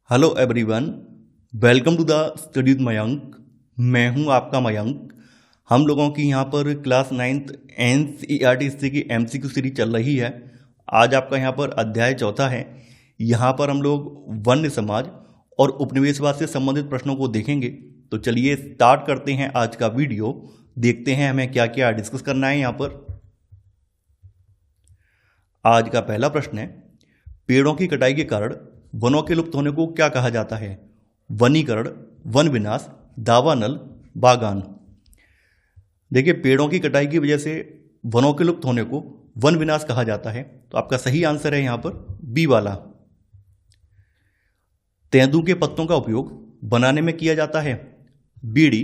Hello everyone, welcome to the study with Mayank. मैं हूं आपका मयंक। हम लोगों की यहां पर क्लास 9th एनसीईआरटी हिस्ट्री की एमसीक्यू सीरीज चल रही है। आज आपका यहां पर अध्याय चौथा है। यहां पर हम लोग वन्य समाज और उपनिवेशवाद से संबंधित प्रश्नों को देखेंगे। तो चलिए स्टार्ट करते हैं आज का वीडियो। देखते हैं हमें क्या क्या डिस्कस करना है। यहां पर आज का पहला प्रश्न है, पेड़ों की कटाई के कारण वनों के लुप्त होने को क्या कहा जाता है? वनीकरण, वन विनाश, दावानल, बागान। देखिए, पेड़ों की कटाई की वजह से वनों के लुप्त होने को वन विनाश कहा जाता है। तो आपका सही आंसर है यहां पर बी वाला। तेंदू के पत्तों का उपयोग बनाने में किया जाता है। बीड़ी,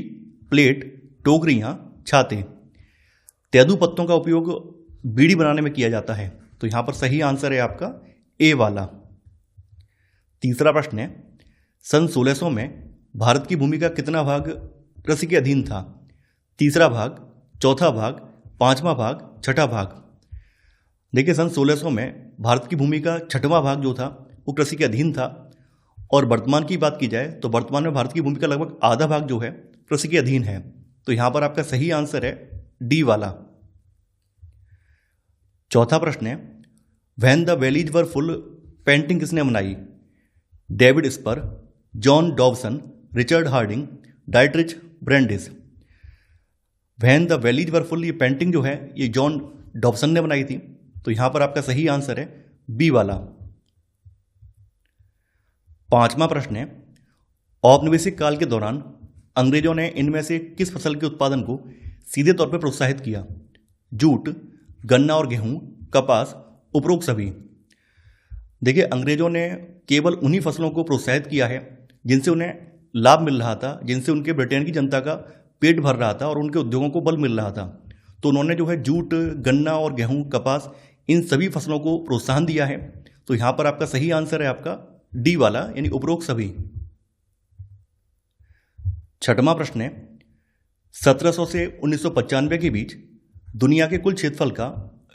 प्लेट, टोकरियां, छाते। तेंदू पत्तों का उपयोग बीड़ी बनाने में किया जाता है। तो यहां पर सही आंसर है आपका ए वाला। तीसरा प्रश्न है, सन 1600 में भारत की भूमि का कितना भाग कृषि के अधीन था? तीसरा भाग, चौथा भाग, पांचवा भाग, छठा भाग। देखिए, सन 1600 में भारत की भूमि का छठवां भाग जो था वो कृषि के अधीन था। और वर्तमान की बात की जाए तो वर्तमान में भारत की भूमि का लगभग आधा भाग जो है कृषि के अधीन है। तो यहां पर आपका सही आंसर है डी वाला। चौथा प्रश्न है, when the valleys were full painting किसने बनाई? David Spur, John Dobson, Richard Harding, Dietrich Brandis. When the valleys were full ये पेंटिंग जो है ये जॉन डॉबसन ने बनाई थी। तो यहां पर आपका सही आंसर है बी वाला। पांचवा प्रश्न है, औपनिवेशिक काल के दौरान अंग्रेजों ने इनमें से किस फसल के उत्पादन को सीधे तौर पर प्रोत्साहित किया? जूट, गन्ना और गेहूं, कपास, उपरोक्त सभी। देखिए, अंग्रेजों ने केवल उन्हीं फसलों को प्रोत्साहित किया है जिनसे उन्हें लाभ मिल रहा था, जिनसे उनके ब्रिटेन की जनता का पेट भर रहा था और उनके उद्योगों को बल मिल रहा था। तो उन्होंने जो है जूट, गन्ना और गेहूं, कपास, इन सभी फसलों को प्रोत्साहन दिया है। तो यहां पर आपका सही आंसर है आपका डी वाला, यानी उपरोक्त सभी। छठवां प्रश्न है, 1700 से 1995 के बीच दुनिया के कुल क्षेत्रफल का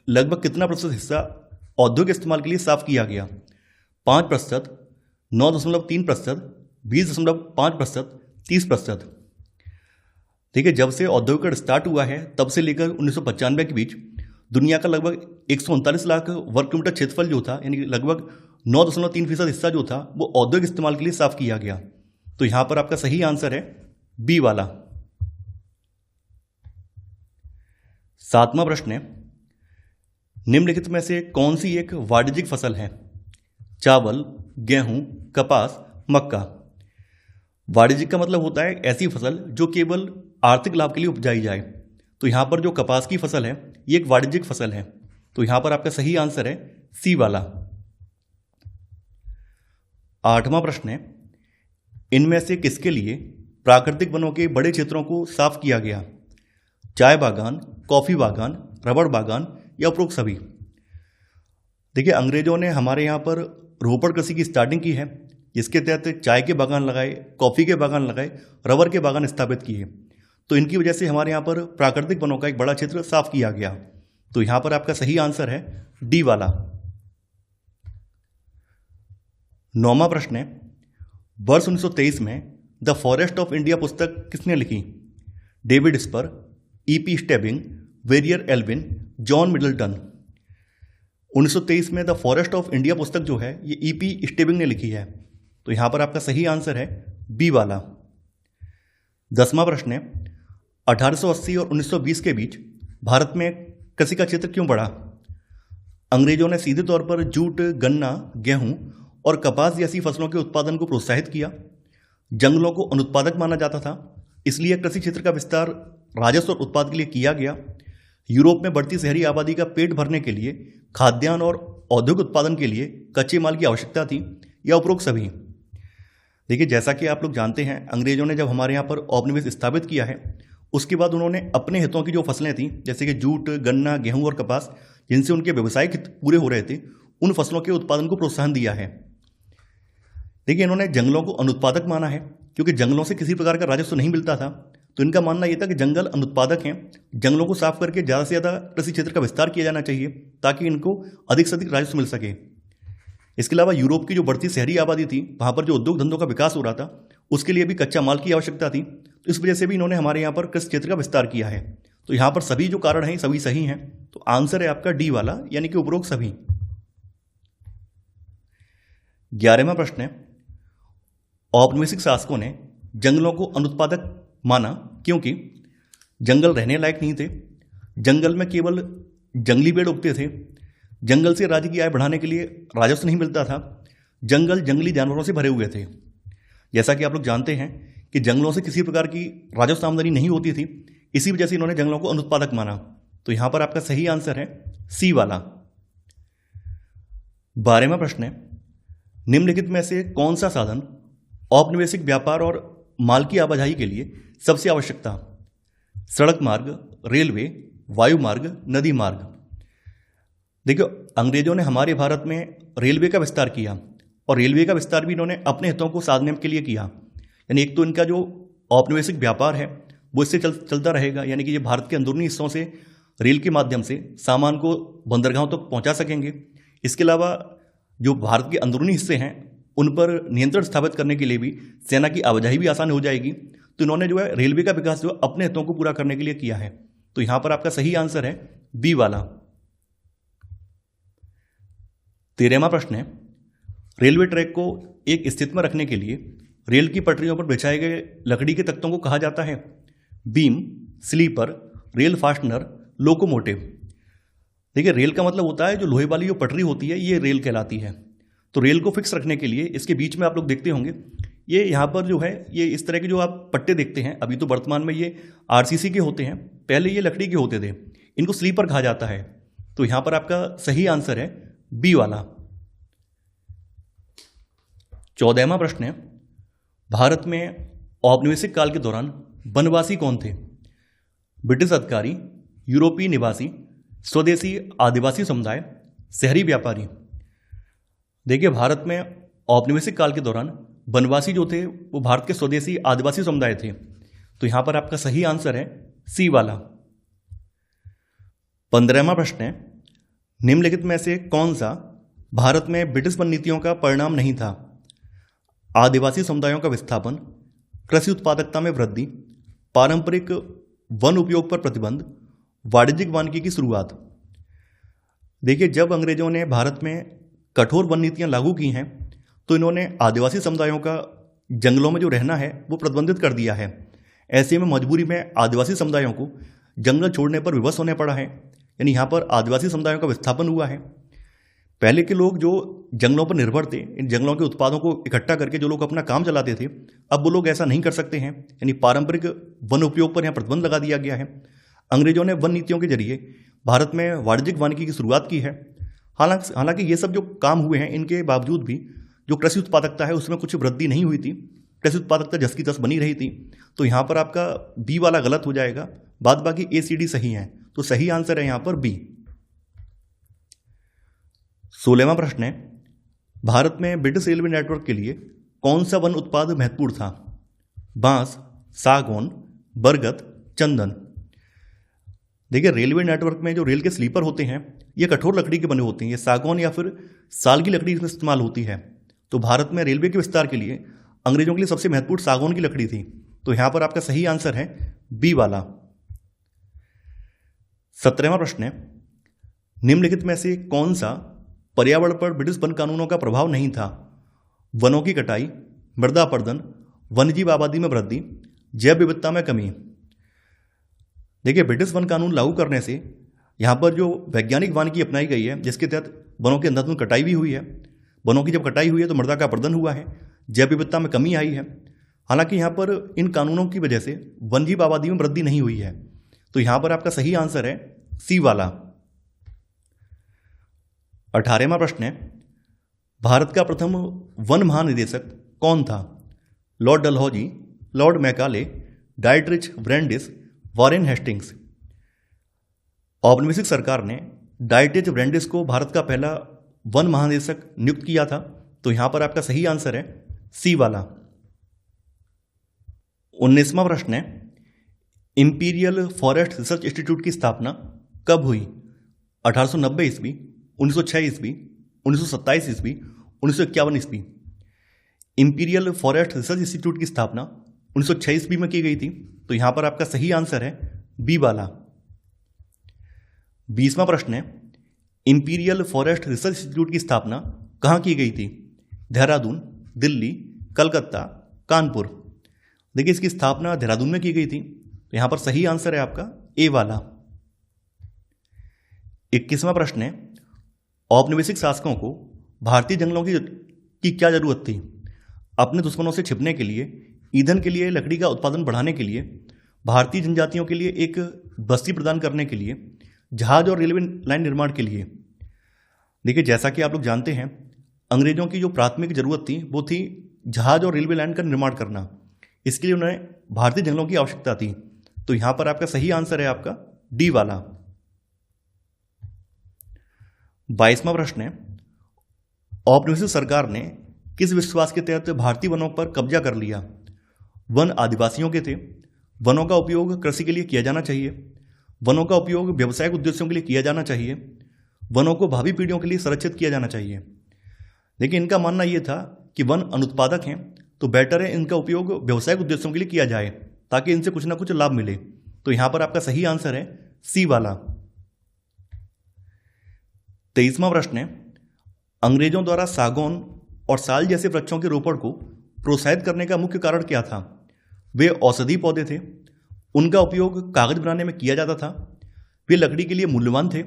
लगभग कितना प्रतिशत हिस्सा औद्योगिक इस्तेमाल के लिए साफ किया गया? 5%, 9.3%, 20.5%, 30%। देखिए, जब से औद्योगिकरण स्टार्ट हुआ है तब से लेकर 1995 के बीच दुनिया का लगभग 139 लाख वर्ग किलोमीटर क्षेत्रफल जो था, यानी लगभग 9.3% हिस्सा जो था वो औद्योगिक इस्तेमाल के लिए साफ किया गया। तो यहां पर आपका सही आंसर है बी वाला। सातवां प्रश्न है, निम्नलिखित में से कौन सी एक वाणिज्यिक फसल है? चावल, गेहूं, कपास, मक्का। वाणिज्यिक का मतलब होता है ऐसी फसल जो केवल आर्थिक लाभ के लिए उपजाई जाए। तो यहां पर जो कपास की फसल है ये एक वाणिज्यिक फसल है। तो यहां पर आपका सही आंसर है सी वाला। आठवां प्रश्न है, इनमें से किसके लिए प्राकृतिक वनों के बड़े क्षेत्रों को साफ किया गया? चाय बागान, कॉफी बागान, रबड़ बागान या उपरोक्त सभी। देखिए, अंग्रेजों ने हमारे यहाँ पर रोपड़ कृषि की स्टार्टिंग की है, जिसके तहत चाय के बागान लगाए, कॉफ़ी के बागान लगाए, रबर के बागान स्थापित किए। तो इनकी वजह से हमारे यहाँ पर प्राकृतिक वनों का एक बड़ा क्षेत्र साफ किया गया। तो यहाँ पर आपका सही आंसर है डी वाला। नौवां प्रश्न है, वर्ष 1923 में द फॉरेस्ट ऑफ इंडिया पुस्तक किसने लिखी? David Spur, E P Stebbing, Verrier Elwin, John Middleton. 1923 में द फॉरेस्ट ऑफ इंडिया पुस्तक जो है ये ईपी स्टेबिंग ने लिखी है। तो यहां पर आपका सही आंसर है बी वाला। 10वां प्रश्न है, 1880 और 1920 के बीच भारत में कृषि का क्षेत्र क्यों बढ़ा? अंग्रेजों ने सीधे तौर पर जूट, गन्ना, गेहूं और कपास जैसी फसलों के उत्पादन को प्रोत्साहित किया। जंगलों को अनुत्पादक माना जाता था, इसलिए कृषि क्षेत्र का विस्तार राजस्व और उत्पाद के लिए किया गया। यूरोप में बढ़ती शहरी आबादी का पेट भरने के लिए खाद्यान्न और औद्योगिक उत्पादन के लिए कच्चे माल की आवश्यकता थी, या उपरोक्त सभी। देखिए, जैसा कि आप लोग जानते हैं, अंग्रेजों ने जब हमारे यहाँ पर औपनिवेश स्थापित किया है उसके बाद उन्होंने अपने हितों की जो फसलें थी, जैसे कि जूट, गन्ना, गेहूं और कपास, जिनसे उनके व्यवसायिक हित पूरे हो रहे थे, उन फसलों के उत्पादन को प्रोत्साहन दिया है। देखिए, इन्होंने जंगलों को अनुत्पादक माना है, क्योंकि जंगलों से किसी प्रकार का राजस्व नहीं मिलता था। तो इनका मानना यह था कि जंगल अनुत्पादक हैं, जंगलों को साफ करके ज़्यादा से ज़्यादा कृषि क्षेत्र का विस्तार किया जाना चाहिए ताकि इनको अधिक से अधिक राजस्व मिल सके। इसके अलावा यूरोप की जो बढ़ती शहरी आबादी थी, वहाँ पर जो उद्योग धंधों का विकास हो रहा था, उसके लिए भी कच्चा माल की आवश्यकता थी। तो इस वजह से भी इन्होंने हमारे यहाँ पर कृषि क्षेत्र का विस्तार किया है। तो यहाँ पर सभी जो कारण हैं सभी सही हैं। तो आंसर है आपका डी वाला, यानी कि उपरोक्त सभी। 11वां प्रश्न है, औपनिवेशिक शासकों ने जंगलों को अनुत्पादक माना क्योंकि जंगल रहने लायक नहीं थे, जंगल में केवल जंगली पेड़ उगते थे, जंगल से राज्य की आय बढ़ाने के लिए राजस्व नहीं मिलता था, जंगल जंगली जानवरों से भरे हुए थे। जैसा कि आप लोग जानते हैं कि जंगलों से किसी प्रकार की राजस्व आमदनी नहीं होती थी, इसी वजह से इन्होंने जंगलों को अनुत्पादक माना। तो यहां पर आपका सही आंसर है सी वाला। 12वां प्रश्न है, निम्नलिखित में से कौन सा साधन औपनिवेशिक व्यापार और माल की आवाजाही के लिए सबसे आवश्यक था? सड़क मार्ग, रेलवे, वायु मार्ग, नदी मार्ग। देखियो, अंग्रेजों ने हमारे भारत में रेलवे का विस्तार किया और रेलवे का विस्तार भी इन्होंने अपने हितों को साधने के लिए किया। यानी एक तो इनका जो औपनिवेशिक व्यापार है वो इससे चलता रहेगा, यानी कि ये भारत के अंदरूनी हिस्सों से रेल के माध्यम से सामान को बंदरगाहों तक पहुंचा सकेंगे। इसके अलावा जो भारत के अंदरूनी हिस्से हैं उन पर नियंत्रण स्थापित करने के लिए भी सेना की आवाजाही भी आसान हो जाएगी। तो इन्होंने जो है रेलवे का विकास जो अपने हितों को पूरा करने के लिए किया है। तो यहां पर आपका सही आंसर है बी वाला। 13वां प्रश्न है, रेलवे ट्रैक को एक स्थिति में रखने के लिए रेल की पटरियों पर बिछाए गए लकड़ी के तख्तों को कहा जाता है? Beam, sleeper, rail fastener, locomotive. देखिए, रेल का मतलब होता है जो लोहे वाली जो पटरी होती है, ये रेल कहलाती है। तो रेल को फिक्स रखने के लिए इसके बीच में आप लोग देखते होंगे, ये यहाँ पर जो है ये इस तरह के जो आप पट्टे देखते हैं, अभी तो वर्तमान में ये आरसीसी के होते हैं, पहले ये लकड़ी के होते थे, इनको स्लीपर कहा जाता है। तो यहाँ पर आपका सही आंसर है बी वाला। 14वां प्रश्न है, भारत में औपनिवेशिक काल के दौरान वनवासी कौन थे? ब्रिटिश अधिकारी, यूरोपीय निवासी, स्वदेशी आदिवासी समुदाय, शहरी व्यापारी। देखिए, भारत में औपनिवेशिक काल के दौरान वनवासी जो थे वो भारत के स्वदेशी आदिवासी समुदाय थे। तो यहां पर आपका सही आंसर है सी वाला। 15वां प्रश्न है, निम्नलिखित में से कौन सा भारत में ब्रिटिश वन नीतियों का परिणाम नहीं था? आदिवासी समुदायों का विस्थापन, कृषि उत्पादकता में वृद्धि, पारंपरिक वन उपयोग पर प्रतिबंध, वाणिज्यिक वानिकी की शुरुआत। देखिए, जब अंग्रेजों ने भारत में कठोर वन नीतियां लागू की हैं तो इन्होंने आदिवासी समुदायों का जंगलों में जो रहना है वो प्रतिबंधित कर दिया है। ऐसे में मजबूरी में आदिवासी समुदायों को जंगल छोड़ने पर विवश होने पड़ा है, यानी यहाँ पर आदिवासी समुदायों का विस्थापन हुआ है। पहले के लोग जो जंगलों पर निर्भर थे, इन जंगलों के उत्पादों को इकट्ठा करके जो लोग अपना काम चलाते थे, अब वो लोग ऐसा नहीं कर सकते हैं, यानी पारंपरिक वन उपयोग पर यहाँ प्रतिबंध लगा दिया गया है। अंग्रेजों ने वन नीतियों के जरिए भारत में वाणिज्यिक वानिकी की शुरुआत की है। हालांकि ये सब जो काम हुए हैं, इनके बावजूद भी जो कृषि उत्पादकता है उसमें कुछ वृद्धि नहीं हुई थी, कृषि उत्पादकता जस की तस बनी रही थी। तो यहाँ पर आपका बी वाला गलत हो जाएगा, बाद बाकी ए सी डी सही है। तो सही आंसर है यहाँ पर बी। 16वां प्रश्न है, भारत में ब्रिटिश रेलवे नेटवर्क के लिए कौन सा वन उत्पाद महत्वपूर्ण था? बांस, सागौन, बरगद, चंदन। देखिए, रेलवे नेटवर्क में जो रेल के स्लीपर होते हैं ये कठोर लकड़ी के बने होते हैं, ये सागौन या फिर साल की लकड़ी इसमें इस्तेमाल होती है। तो भारत में रेलवे के विस्तार के लिए अंग्रेजों के लिए सबसे महत्वपूर्ण सागौन की लकड़ी थी। तो यहां पर आपका सही आंसर है बी वाला। 17वां प्रश्न है, निम्नलिखित में से कौन सा पर्यावरण पर ब्रिटिश वन कानूनों का प्रभाव नहीं था? वनों की कटाई, मृदा अपरदन, वन्यजीव आबादी में वृद्धि, जैव विविधता में कमी। देखिए, ब्रिटिश वन कानून लागू करने से यहाँ पर जो वैज्ञानिक वानिकी अपनाई गई है, जिसके तहत वनों की अंधाधुंध कटाई भी हुई है, वनों की जब कटाई हुई है तो मृदा का अपरदन हुआ है, जैव विविधता में कमी आई है। हालांकि यहाँ पर इन कानूनों की वजह से वन्यजीव आबादी में वृद्धि नहीं हुई है। तो यहाँ पर आपका सही आंसर है सी वाला। 18वां प्रश्न है, भारत का प्रथम वन महानिदेशक कौन था? Lord Dalhousie, Lord Macaulay, Dietrich Brandis, Warren Hastings. औपनिवेशिक सरकार ने डाइटरिच ब्रैंडिस को भारत का पहला वन महानिदेशक नियुक्त किया था। तो यहां पर आपका सही आंसर है सी वाला। 19वां प्रश्न है, इंपीरियल फॉरेस्ट रिसर्च इंस्टीट्यूट की स्थापना कब हुई? 1890 ईस्वी, 1906 ईस्वी, 1927 ईस्वी, 1951 ईस्वी। इंपीरियल फॉरेस्ट रिसर्च इंस्टीट्यूट की स्थापना 1906 ईस्वी में की गई थी। तो यहां पर आपका सही आंसर है बी वाला। 20वां प्रश्न है, इंपीरियल फॉरेस्ट रिसर्च इंस्टीट्यूट की स्थापना कहां की गई थी? देहरादून, दिल्ली, कलकत्ता, कानपुर। देखिए इसकी स्थापना देहरादून में की गई थी। तो यहां पर सही आंसर है आपका ए वाला। 21वां प्रश्न है, औपनिवेशिक शासकों को भारतीय जंगलों की क्या जरूरत थी? अपने दुश्मनों से छिपने के लिए, ईंधन के लिए, लकड़ी का उत्पादन बढ़ाने के लिए, भारतीय जनजातियों के लिए एक बस्ती प्रदान करने के लिए, जहाज और रेलवे लाइन निर्माण के लिए। देखिए जैसा कि आप लोग जानते हैं, अंग्रेजों की जो प्राथमिक जरूरत थी वो थी जहाज और रेलवे लाइन का निर्माण करना। इसके लिए उन्हें भारतीय जंगलों की आवश्यकता थी। तो यहां पर आपका सही आंसर है आपका डी वाला। 22वां प्रश्न है, औपनिवेशिक सरकार ने किस विश्वास के तहत भारतीय वनों पर कब्जा कर लिया? वन आदिवासियों के थे, वनों का उपयोग कृषि के लिए किया जाना चाहिए, वनों का उपयोग व्यवसायिक उद्देश्यों के लिए किया जाना चाहिए, वनों को भावी पीढ़ियों के लिए संरक्षित किया जाना चाहिए। लेकिन इनका मानना यह था कि वन अनुत्पादक हैं, तो बेटर है इनका उपयोग व्यवसायिक उद्देश्यों के लिए किया जाए ताकि इनसे कुछ ना कुछ लाभ मिले। तो यहां पर आपका सही आंसर है सी वाला। 23वां प्रश्न है, अंग्रेजों द्वारा सागौन और साल जैसे वृक्षों के रोपण को प्रोत्साहित करने का मुख्य कारण क्या था? वे औषधीय पौधे थे, उनका उपयोग कागज बनाने में किया जाता था, वे लकड़ी के लिए मूल्यवान थे,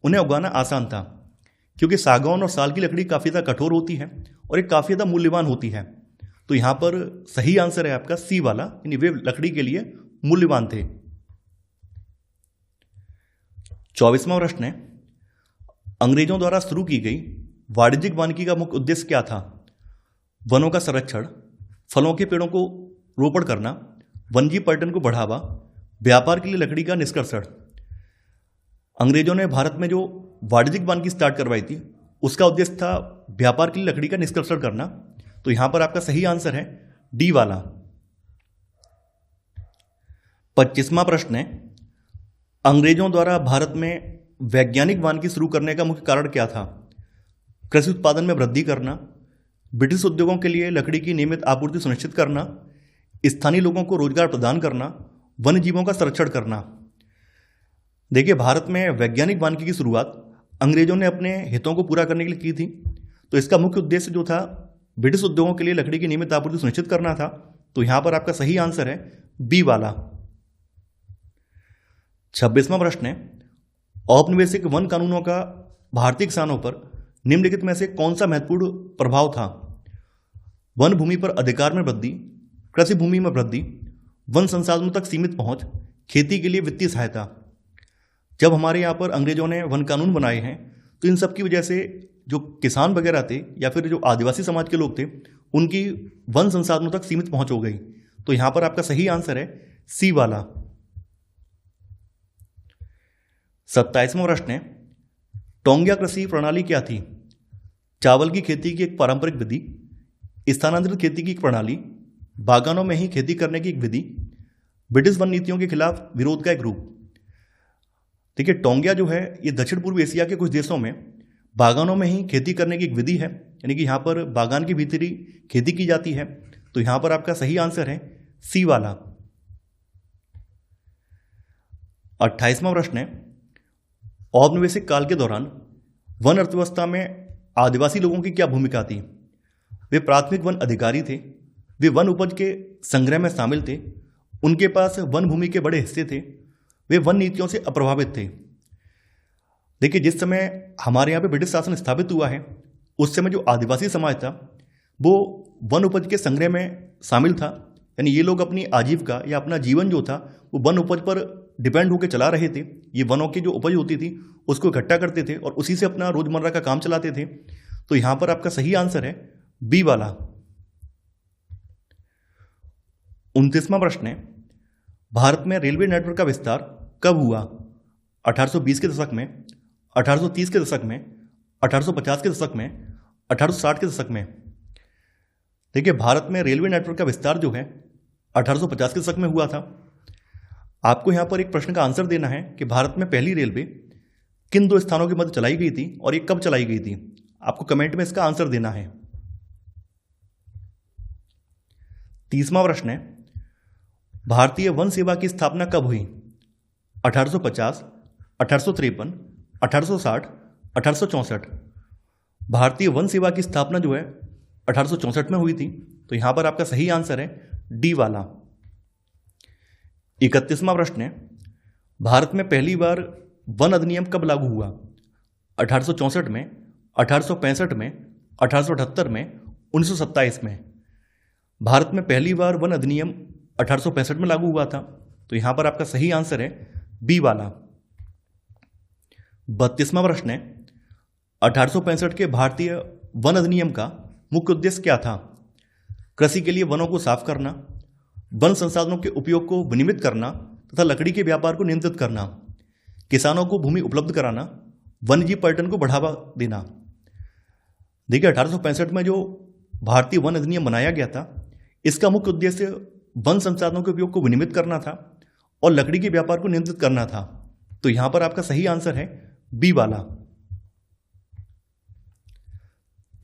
उन्हें उगाना आसान था। क्योंकि सागौन और साल की लकड़ी काफ़ी ज़्यादा कठोर होती है और एक काफ़ी ज़्यादा मूल्यवान होती है। तो यहाँ पर सही आंसर है आपका सी वाला, यानी वे लकड़ी के लिए मूल्यवान थे। 24वां प्रश्न है, अंग्रेजों द्वारा शुरू की गई वाणिज्यिक वानिकी का मुख्य उद्देश्य क्या था? वनों का संरक्षण, फलों के पेड़ों को रोपण करना, वन्यजीव पर्यटन को बढ़ावा, व्यापार के लिए लकड़ी का निष्कर्षण। अंग्रेजों ने भारत में जो वाणिज्यिक वानिकी स्टार्ट करवाई थी उसका उद्देश्य था व्यापार के लिए लकड़ी का निष्कर्षण करना। तो यहां पर आपका सही आंसर है डी वाला। 25वां प्रश्न है, अंग्रेजों द्वारा भारत में वैज्ञानिक वानिकी शुरू करने का मुख्य कारण क्या था? कृषि उत्पादन में वृद्धि करना, ब्रिटिश उद्योगों के लिए लकड़ी की नियमित आपूर्ति सुनिश्चित करना, स्थानीय लोगों को रोजगार प्रदान करना, वन्य जीवों का संरक्षण करना। देखिए भारत में वैज्ञानिक वानिकी की शुरुआत अंग्रेजों ने अपने हितों को पूरा करने के लिए की थी। तो इसका मुख्य उद्देश्य जो था ब्रिटिश उद्योगों के लिए लकड़ी की नियमित आपूर्ति सुनिश्चित करना था। तो यहां पर आपका सही आंसर है बी वाला। 26वां प्रश्न है, औपनिवेशिक वन कानूनों का भारतीय किसानों पर निम्नलिखित में से कौन सा महत्वपूर्ण प्रभाव था? वन भूमि पर अधिकार में वृद्धि, कृषि भूमि में वृद्धि, वन संसाधनों तक सीमित पहुंच, खेती के लिए वित्तीय सहायता। जब हमारे यहाँ पर अंग्रेजों ने वन कानून बनाए हैं तो इन सब की वजह से जो किसान वगैरह थे या फिर जो आदिवासी समाज के लोग थे उनकी वन संसाधनों तक सीमित पहुंच हो गई। तो यहां पर आपका सही आंसर है सी वाला। 27वां प्रश्न है, टोंगिया कृषि प्रणाली क्या थी? चावल की खेती की एक पारंपरिक विधि, स्थानांतरित खेती की एक प्रणाली, बागानों में ही खेती करने की एक विधि, ब्रिटिश वन नीतियों के खिलाफ विरोध का एक रूप। देखिए टोंगिया जो है ये दक्षिण पूर्व एशिया के कुछ देशों में बागानों में ही खेती करने की एक विधि है, यानी कि यहाँ पर बागान के भीतर ही खेती की जाती है। तो यहाँ पर आपका सही आंसर है सी वाला। 28वां प्रश्न है, औपनिवेशिक काल के दौरान वन अर्थव्यवस्था में आदिवासी लोगों की क्या भूमिका थी? वे प्राथमिक वन अधिकारी थे, वे वन उपज के संग्रह में शामिल थे, उनके पास वन भूमि के बड़े हिस्से थे, वे वन नीतियों से अप्रभावित थे। देखिए जिस समय हमारे यहाँ पे ब्रिटिश शासन स्थापित हुआ है उस समय जो आदिवासी समाज था वो वन उपज के संग्रह में शामिल था, यानी ये लोग अपनी आजीविका या अपना जीवन जो था वो वन उपज पर डिपेंड होकर चला रहे थे। ये वनों की जो उपज होती थी उसको इकट्ठा करते थे और उसी से अपना रोजमर्रा का काम चलाते थे। तो यहाँ पर आपका सही आंसर है बी वाला। 29वां प्रश्न है, भारत में रेलवे नेटवर्क का विस्तार कब हुआ? 1820 के दशक में, 1830 के दशक में, 1850 के दशक में, 1860 के दशक में। देखिए भारत में रेलवे नेटवर्क का विस्तार जो है 1850 के दशक में हुआ था। आपको यहाँ पर एक प्रश्न का आंसर देना है कि भारत में पहली रेलवे किन दो स्थानों के मध्य चलाई गई थी और ये कब चलाई गई थी। आपको कमेंट में इसका आंसर देना है। 30वां प्रश्न है, भारतीय वन सेवा की स्थापना कब हुई? 1850, 1853, 1860, 1864। भारतीय वन सेवा की स्थापना जो है 1864 में हुई थी, तो यहां पर आपका सही आंसर है डी वाला। 31वां प्रश्न है, भारत में पहली बार वन अधिनियम कब लागू हुआ? 1864 में, 1865 में, 1878 में, 1927 में। भारत में पहली बार वन अधिनियम 1865 में लागू हुआ था, तो यहां पर आपका सही आंसर है बी वाला। 32वां प्रश्न है, 1865 के भारतीय वन अधिनियम का मुख्य उद्देश्य क्या था? कृषि के लिए वनों को साफ करना, वन संसाधनों के उपयोग को विनियमित करना तथा लकड़ी के व्यापार को नियंत्रित करना, किसानों को भूमि उपलब्ध कराना, वन्यजीव पर्यटन को बढ़ावा देना। देखिए 1865 में जो भारतीय वन अधिनियम बनाया गया था, इसका मुख्य उद्देश्य वन संसाधनों के उपयोग को विनियमित करना था और लकड़ी के व्यापार को नियंत्रित करना था, तो यहां पर आपका सही आंसर है बी वाला।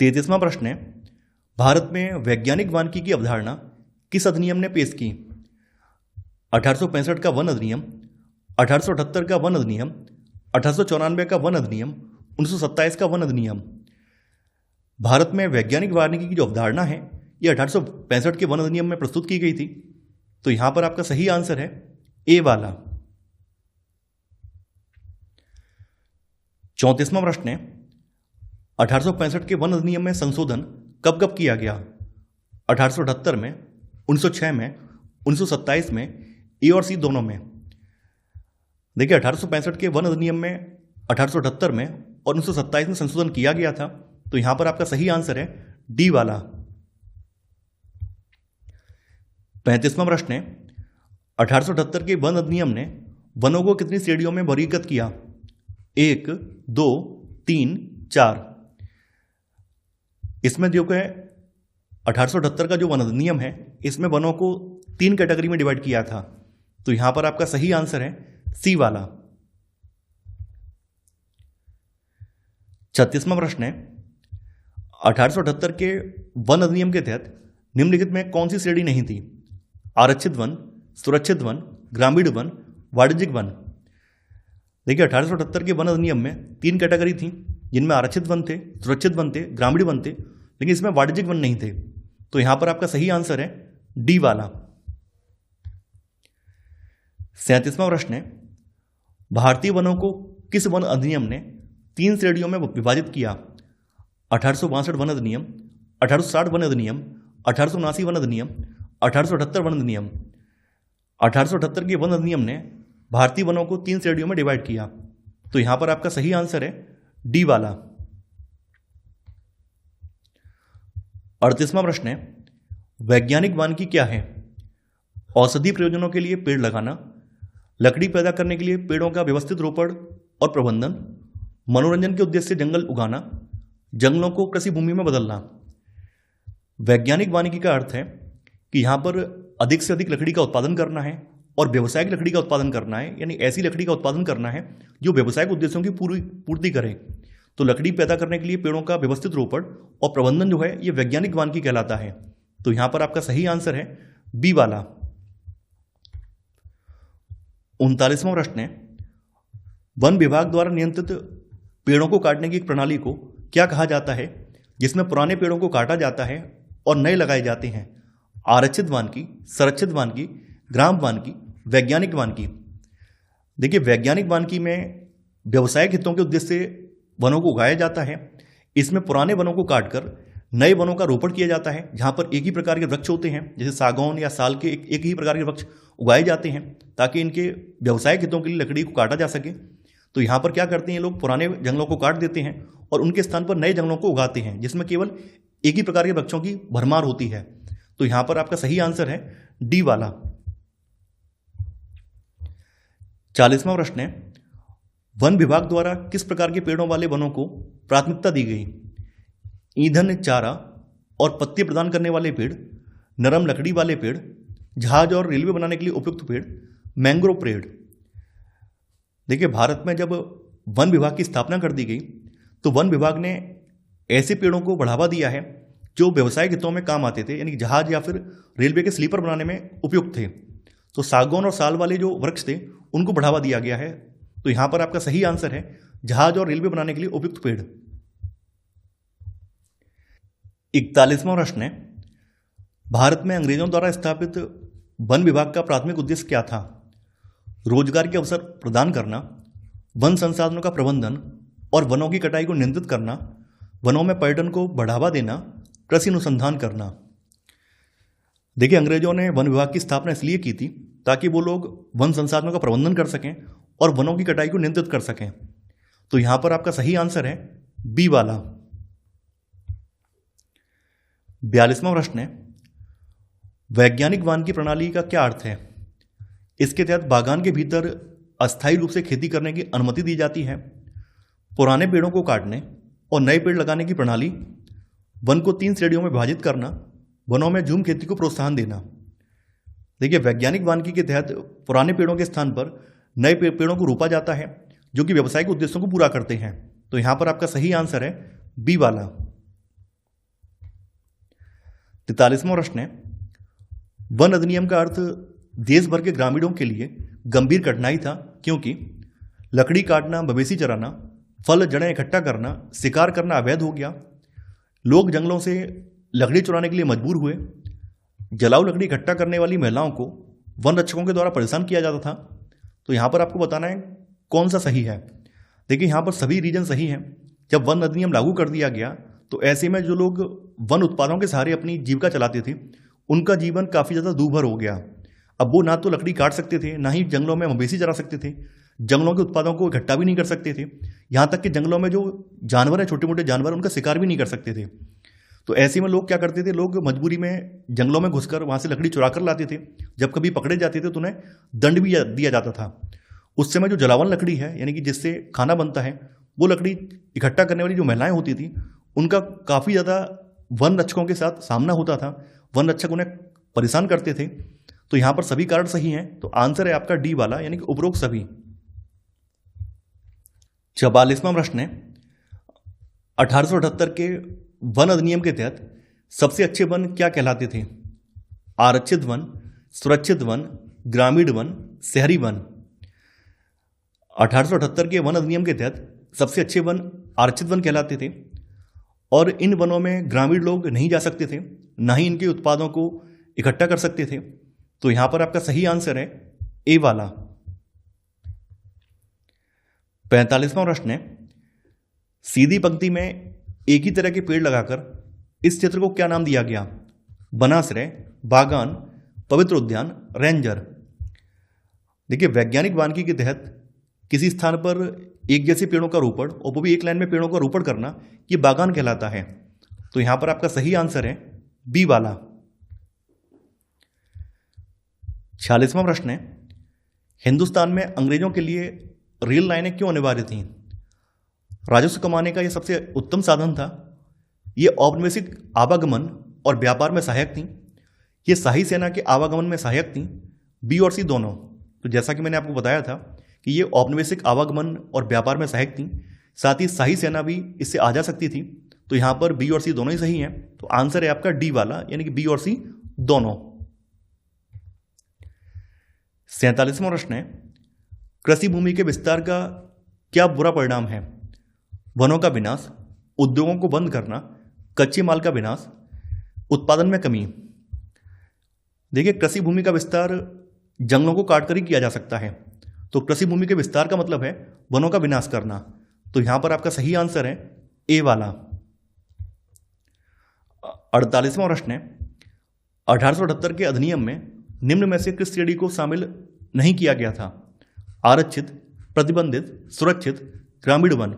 33वां प्रश्न है, भारत में वैज्ञानिक वानिकी की अवधारणा किस अधिनियम ने पेश की? 1865 का वन अधिनियम, 1878 का वन अधिनियम, 1894 का वन अधिनियम, 1927 का वन अधिनियम। भारत में वैज्ञानिक वानिकी की जो अवधारणा है ये 1865 के वन अधिनियम में प्रस्तुत की गई थी, तो यहां पर आपका सही आंसर है ए वाला। 34वां प्रश्न है, 1865 के वन अधिनियम में संशोधन कब कब किया गया? 1878 में, 1906 में, 1927 में, ए और सी दोनों में। देखिए 1865 के वन अधिनियम में 1878 में और 1927 में संशोधन किया गया था, तो यहां पर आपका सही आंसर है डी वाला। 35वां प्रश्न है, 1878 के वन अधिनियम ने वनों को कितनी श्रेणियों में वर्गीकृत किया? 1, 2, 3, 4। इसमें जो है 1878 का जो वन अधिनियम है, इसमें वनों को 3 कैटेगरी में डिवाइड किया था, तो यहां पर आपका सही आंसर है सी वाला। 36वां प्रश्न है, 1878 के वन अधिनियम के तहत निम्नलिखित में कौन सी श्रेणी नहीं थी? आरक्षित वन, सुरक्षित वन, ग्रामीण वन, वाणिज्यिक वन। देखिए 1878 के वन अधिनियम में 3 कैटेगरी थी, जिनमें आरक्षित वन थे, सुरक्षित वन थे, ग्रामीण वन थे, लेकिन इसमें वाणिज्यिक वन नहीं थे, तो यहां पर आपका सही आंसर है डी वाला। 37वां प्रश्न है, भारतीय वनों को किस वन अधिनियम ने 3 श्रेणियों में विभाजित किया? 1862 वन अधिनियम, 1860 वन अधिनियम, 1879 वन अधिनियम, 1878 वन अधिनियम। 1878 के वन अधिनियम ने भारतीय वनों को 3 श्रेणियों में डिवाइड किया, तो यहां पर आपका सही आंसर है डी वाला। 38वां प्रश्न है, वैज्ञानिक वानिकी क्या है? औषधि प्रयोजनों के लिए पेड़ लगाना, लकड़ी पैदा करने के लिए पेड़ों का व्यवस्थित रोपण और प्रबंधन, मनोरंजन के उद्देश्य से जंगल उगाना, जंगलों को कृषि भूमि में बदलना। वैज्ञानिक वानिकी का अर्थ है कि यहां पर अधिक से अधिक लकड़ी का उत्पादन करना है और व्यावसायिक लकड़ी का उत्पादन करना है, यानी ऐसी लकड़ी का उत्पादन करना है जो व्यावसायिक उद्देश्यों की पूर्ति करे। तो लकड़ी पैदा करने के लिए पेड़ों का व्यवस्थित रोपण और प्रबंधन जो है ये वैज्ञानिक वानिकी कहलाता है, तो यहां पर आपका सही आंसर है बी वाला। 39वां प्रश्न है, वन विभाग द्वारा नियंत्रित पेड़ों को काटने की एक प्रणाली को क्या कहा जाता है जिसमें पुराने पेड़ों को काटा जाता है और नए लगाए जाते हैं? आरक्षित वानिकी, संरक्षित वानिकी, ग्राम वानिकी, वैज्ञानिक वानिकी। देखिए वैज्ञानिक वानिकी में व्यवसायिक हितों के उद्देश्य से वनों को उगाया जाता है। इसमें पुराने वनों को काटकर नए वनों का रोपण किया जाता है, जहां पर एक ही प्रकार के वृक्ष होते हैं, जैसे सागौन या साल के एक ही प्रकार के वृक्ष उगाए जाते हैं ताकि इनके व्यवसायिक हितों के लिए लकड़ी को काटा जा सके। तो यहां पर क्या करते हैं लोग, पुराने जंगलों को काट देते हैं और उनके स्थान पर नए जंगलों को उगाते हैं, जिसमें केवल एक ही प्रकार के वृक्षों की भरमार होती है। तो यहां पर आपका सही आंसर है डी वाला। 40वां प्रश्न है, वन विभाग द्वारा किस प्रकार के पेड़ों वाले वनों को प्राथमिकता दी गई? ईंधन, चारा और पत्ते प्रदान करने वाले पेड़, नरम लकड़ी वाले पेड़, जहाज और रेलवे बनाने के लिए उपयुक्त पेड़, मैंग्रोव पेड़। देखिए भारत में जब वन विभाग की स्थापना कर दी गई तो वन विभाग ने ऐसे पेड़ों को बढ़ावा दिया है जो व्यवसायिक हितों में काम आते थे, यानी कि जहाज या फिर रेलवे के स्लीपर बनाने में उपयुक्त थे। तो सागौन और साल वाले जो वृक्ष थे उनको बढ़ावा दिया गया है। तो यहां पर आपका सही आंसर है जहाज और रेलवे बनाने के लिए उपयुक्त पेड़। 41वां प्रश्न है, भारत में अंग्रेजों द्वारा स्थापित वन विभाग का प्राथमिक उद्देश्य क्या था? रोजगार के अवसर प्रदान करना, वन संसाधनों का प्रबंधन और वनों की कटाई को नियंत्रित करना, वनों में पर्यटन को बढ़ावा देना, कृषि अनुसंधान करना। देखिए, अंग्रेजों ने वन विभाग की स्थापना इसलिए की थी ताकि वो लोग वन संसाधनों का प्रबंधन कर सकें और वनों की कटाई को नियंत्रित कर सकें। तो यहां पर आपका सही आंसर है बी वाला। 42वां प्रश्न है, वैज्ञानिक वानिकी प्रणाली का क्या अर्थ है? इसके तहत बागान के भीतर अस्थायी रूप से खेती करने की अनुमति दी जाती है, पुराने पेड़ों को काटने और नए पेड़ लगाने की प्रणाली, वन को 3 श्रेणियों में विभाजित करना, वनों में झूम खेती को प्रोत्साहन देना। देखिए, वैज्ञानिक वानिकी के तहत पुराने पेड़ों के स्थान पर नए पेड़ों को रोपा जाता है जो कि व्यावसायिक उद्देश्यों को पूरा करते हैं। तो यहां पर आपका सही आंसर है बी वाला। 43वां प्रश्न है, वन अधिनियम का अर्थ देश भर के ग्रामीणों के लिए गंभीर कठिनाई था क्योंकि लकड़ी काटना, मवेशी चराना, फल जड़ें इकट्ठा करना, शिकार करना अवैध हो गया, लोग जंगलों से लकड़ी चुराने के लिए मजबूर हुए, जलाऊ लकड़ी इकट्ठा करने वाली महिलाओं को वन रक्षकों के द्वारा परेशान किया जाता था। तो यहां पर आपको बताना है कौन सा सही है। देखिए, यहां पर सभी रीजन सही हैं। जब वन अधिनियम लागू कर दिया गया तो ऐसे में जो लोग वन उत्पादों के सहारे अपनी जीविका चलाते थे उनका जीवन काफी ज्यादा दूभर हो गया। अब वो ना तो लकड़ी काट सकते थे, ना ही जंगलों में मवेशी चरा सकते थे, जंगलों के उत्पादों को इकट्ठा भी नहीं कर सकते थे, यहां तक कि जंगलों में जो जानवर है, छोटे मोटे जानवर, उनका शिकार भी नहीं कर सकते थे। तो ऐसे में लोग क्या करते थे, लोग मजबूरी में जंगलों में घुसकर वहां से लकड़ी चुरा कर लाते थे। जब कभी पकड़े जाते थे तो उन्हें दंड भी दिया जाता था। उस समय जो जलावन लकड़ी है, यानी कि जिससे खाना बनता है, वो लकड़ी इकट्ठा करने वाली जो महिलाएं होती थी उनका काफी ज्यादा वन रक्षकों के साथ सामना होता था। वन रक्षक उन्हें परेशान करते थे। तो यहां पर सभी कारण सही हैं। तो आंसर है आपका डी वाला, यानी कि उपरोक्त सभी। 44वां प्रश्न है, 1878 के वन अधिनियम के तहत सबसे अच्छे वन क्या कहलाते थे? आरक्षित वन, सुरक्षित वन, ग्रामीण वन, शहरी वन। 1878 के वन अधिनियम के तहत सबसे अच्छे वन आरक्षित वन कहलाते थे और इन वनों में ग्रामीण लोग नहीं जा सकते थे, ना ही इनके उत्पादों को इकट्ठा कर सकते थे। तो यहां पर आपका सही आंसर है ए वाला। 45वां प्रश्न है, सीधी पंक्ति में एक ही तरह के पेड़ लगाकर इस क्षेत्र को क्या नाम दिया गया? वनाश्रय, बागान, पवित्र उद्यान, रेंजर। देखिए, वैज्ञानिक वानिकी के तहत किसी स्थान पर एक जैसे पेड़ों का रोपण और वो भी एक लाइन में पेड़ों का रोपण करना, ये बागान कहलाता है। तो यहां पर आपका सही आंसर है बी वाला। 46वां प्रश्न है, हिंदुस्तान में अंग्रेजों के लिए रेल लाइनें क्यों अनिवार्य थीं? राजस्व कमाने का यह सबसे उत्तम साधन था, ये औपनिवेशिक आवागमन और व्यापार में सहायक थीं, ये शाही सेना के आवागमन में सहायक थीं, बी और सी दोनों। तो जैसा कि मैंने आपको बताया था कि ये औपनिवेशिक आवागमन और व्यापार में सहायक थीं, साथ ही शाही सेना भी इससे आ जा सकती थी। तो यहां पर बी और सी दोनों ही सही हैं। तो आंसर है आपका डी वाला, यानी कि बी और सी दोनों। 47वां प्रश्न है, कृषि भूमि के विस्तार का क्या बुरा परिणाम है? वनों का विनाश, उद्योगों को बंद करना, कच्चे माल का विनाश, उत्पादन में कमी। देखिए, कृषि भूमि का विस्तार जंगलों को काटकर ही किया जा सकता है। तो कृषि भूमि के विस्तार का मतलब है वनों का विनाश करना। तो यहां पर आपका सही आंसर है ए वाला। 48वां प्रश्न है, 1878 के अधिनियम में निम्न में से किस श्रेणी को शामिल नहीं किया गया था? आरक्षित, प्रतिबंधित, सुरक्षित, ग्रामीण वन।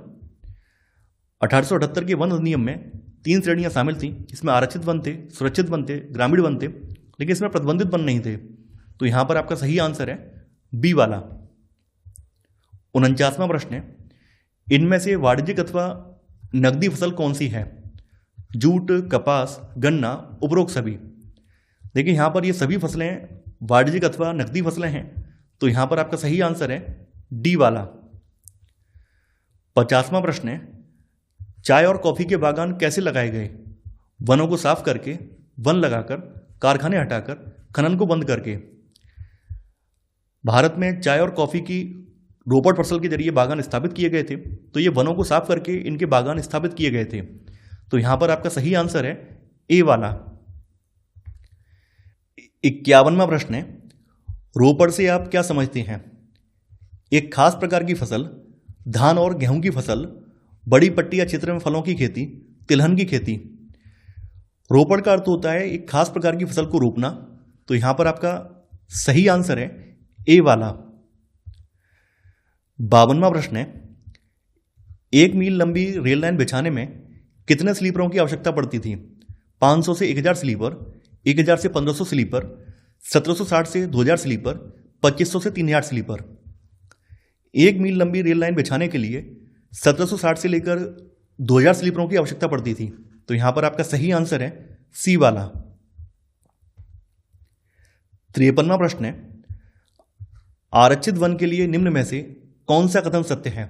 1878 के वन अधिनियम में 3 श्रेणियां शामिल थी, इसमें आरक्षित वन थे, सुरक्षित वन थे, ग्रामीण वन थे, लेकिन इसमें प्रतिबंधित वन नहीं थे। तो यहां पर आपका सही आंसर है बी वाला। 49वां प्रश्न है, इनमें से वाणिज्यिक अथवा नकदी फसल कौन सी है? जूट, कपास, गन्ना, उपरोक्त सभी। देखिए, यहां पर ये सभी फसलें वाणिज्यिक अथवा नकदी फसलें हैं। तो यहां पर आपका सही आंसर है डी वाला। 50वां प्रश्न है, चाय और कॉफी के बागान कैसे लगाए गए? वनों को साफ करके, वन लगाकर, कारखाने हटाकर, खनन को बंद करके। भारत में चाय और कॉफी की रोबोट फसल के जरिए बागान स्थापित किए गए थे, तो ये वनों को साफ करके इनके बागान स्थापित किए गए थे। तो यहां पर आपका सही आंसर है ए वाला। 51वां प्रश्न है, रोपड़ से आप क्या समझते हैं? एक खास प्रकार की फसल, धान और गेहूं की फसल, बड़ी पट्टी या क्षेत्र में फलों की खेती, तिलहन की खेती। रोपड़ का अर्थ होता है एक खास प्रकार की फसल को रोपना, तो यहां पर आपका सही आंसर है ए वाला। 52वां प्रश्न है, 1 मील लंबी रेल लाइन बिछाने में कितने स्लीपरों की आवश्यकता पड़ती थी? 500 से 1000 स्लीपर, 1000 से 1500 स्लीपर, 1760 से 2000 स्लीपर, 2500 से 3000 स्लीपर। 1 मील लंबी रेल लाइन बिछाने के लिए 1760 से लेकर 2000 स्लीपरों की आवश्यकता पड़ती थी, तो यहां पर आपका सही आंसर है सी वाला। 53वां प्रश्न है, आरक्षित वन के लिए निम्न में से कौन सा कथन सत्य है?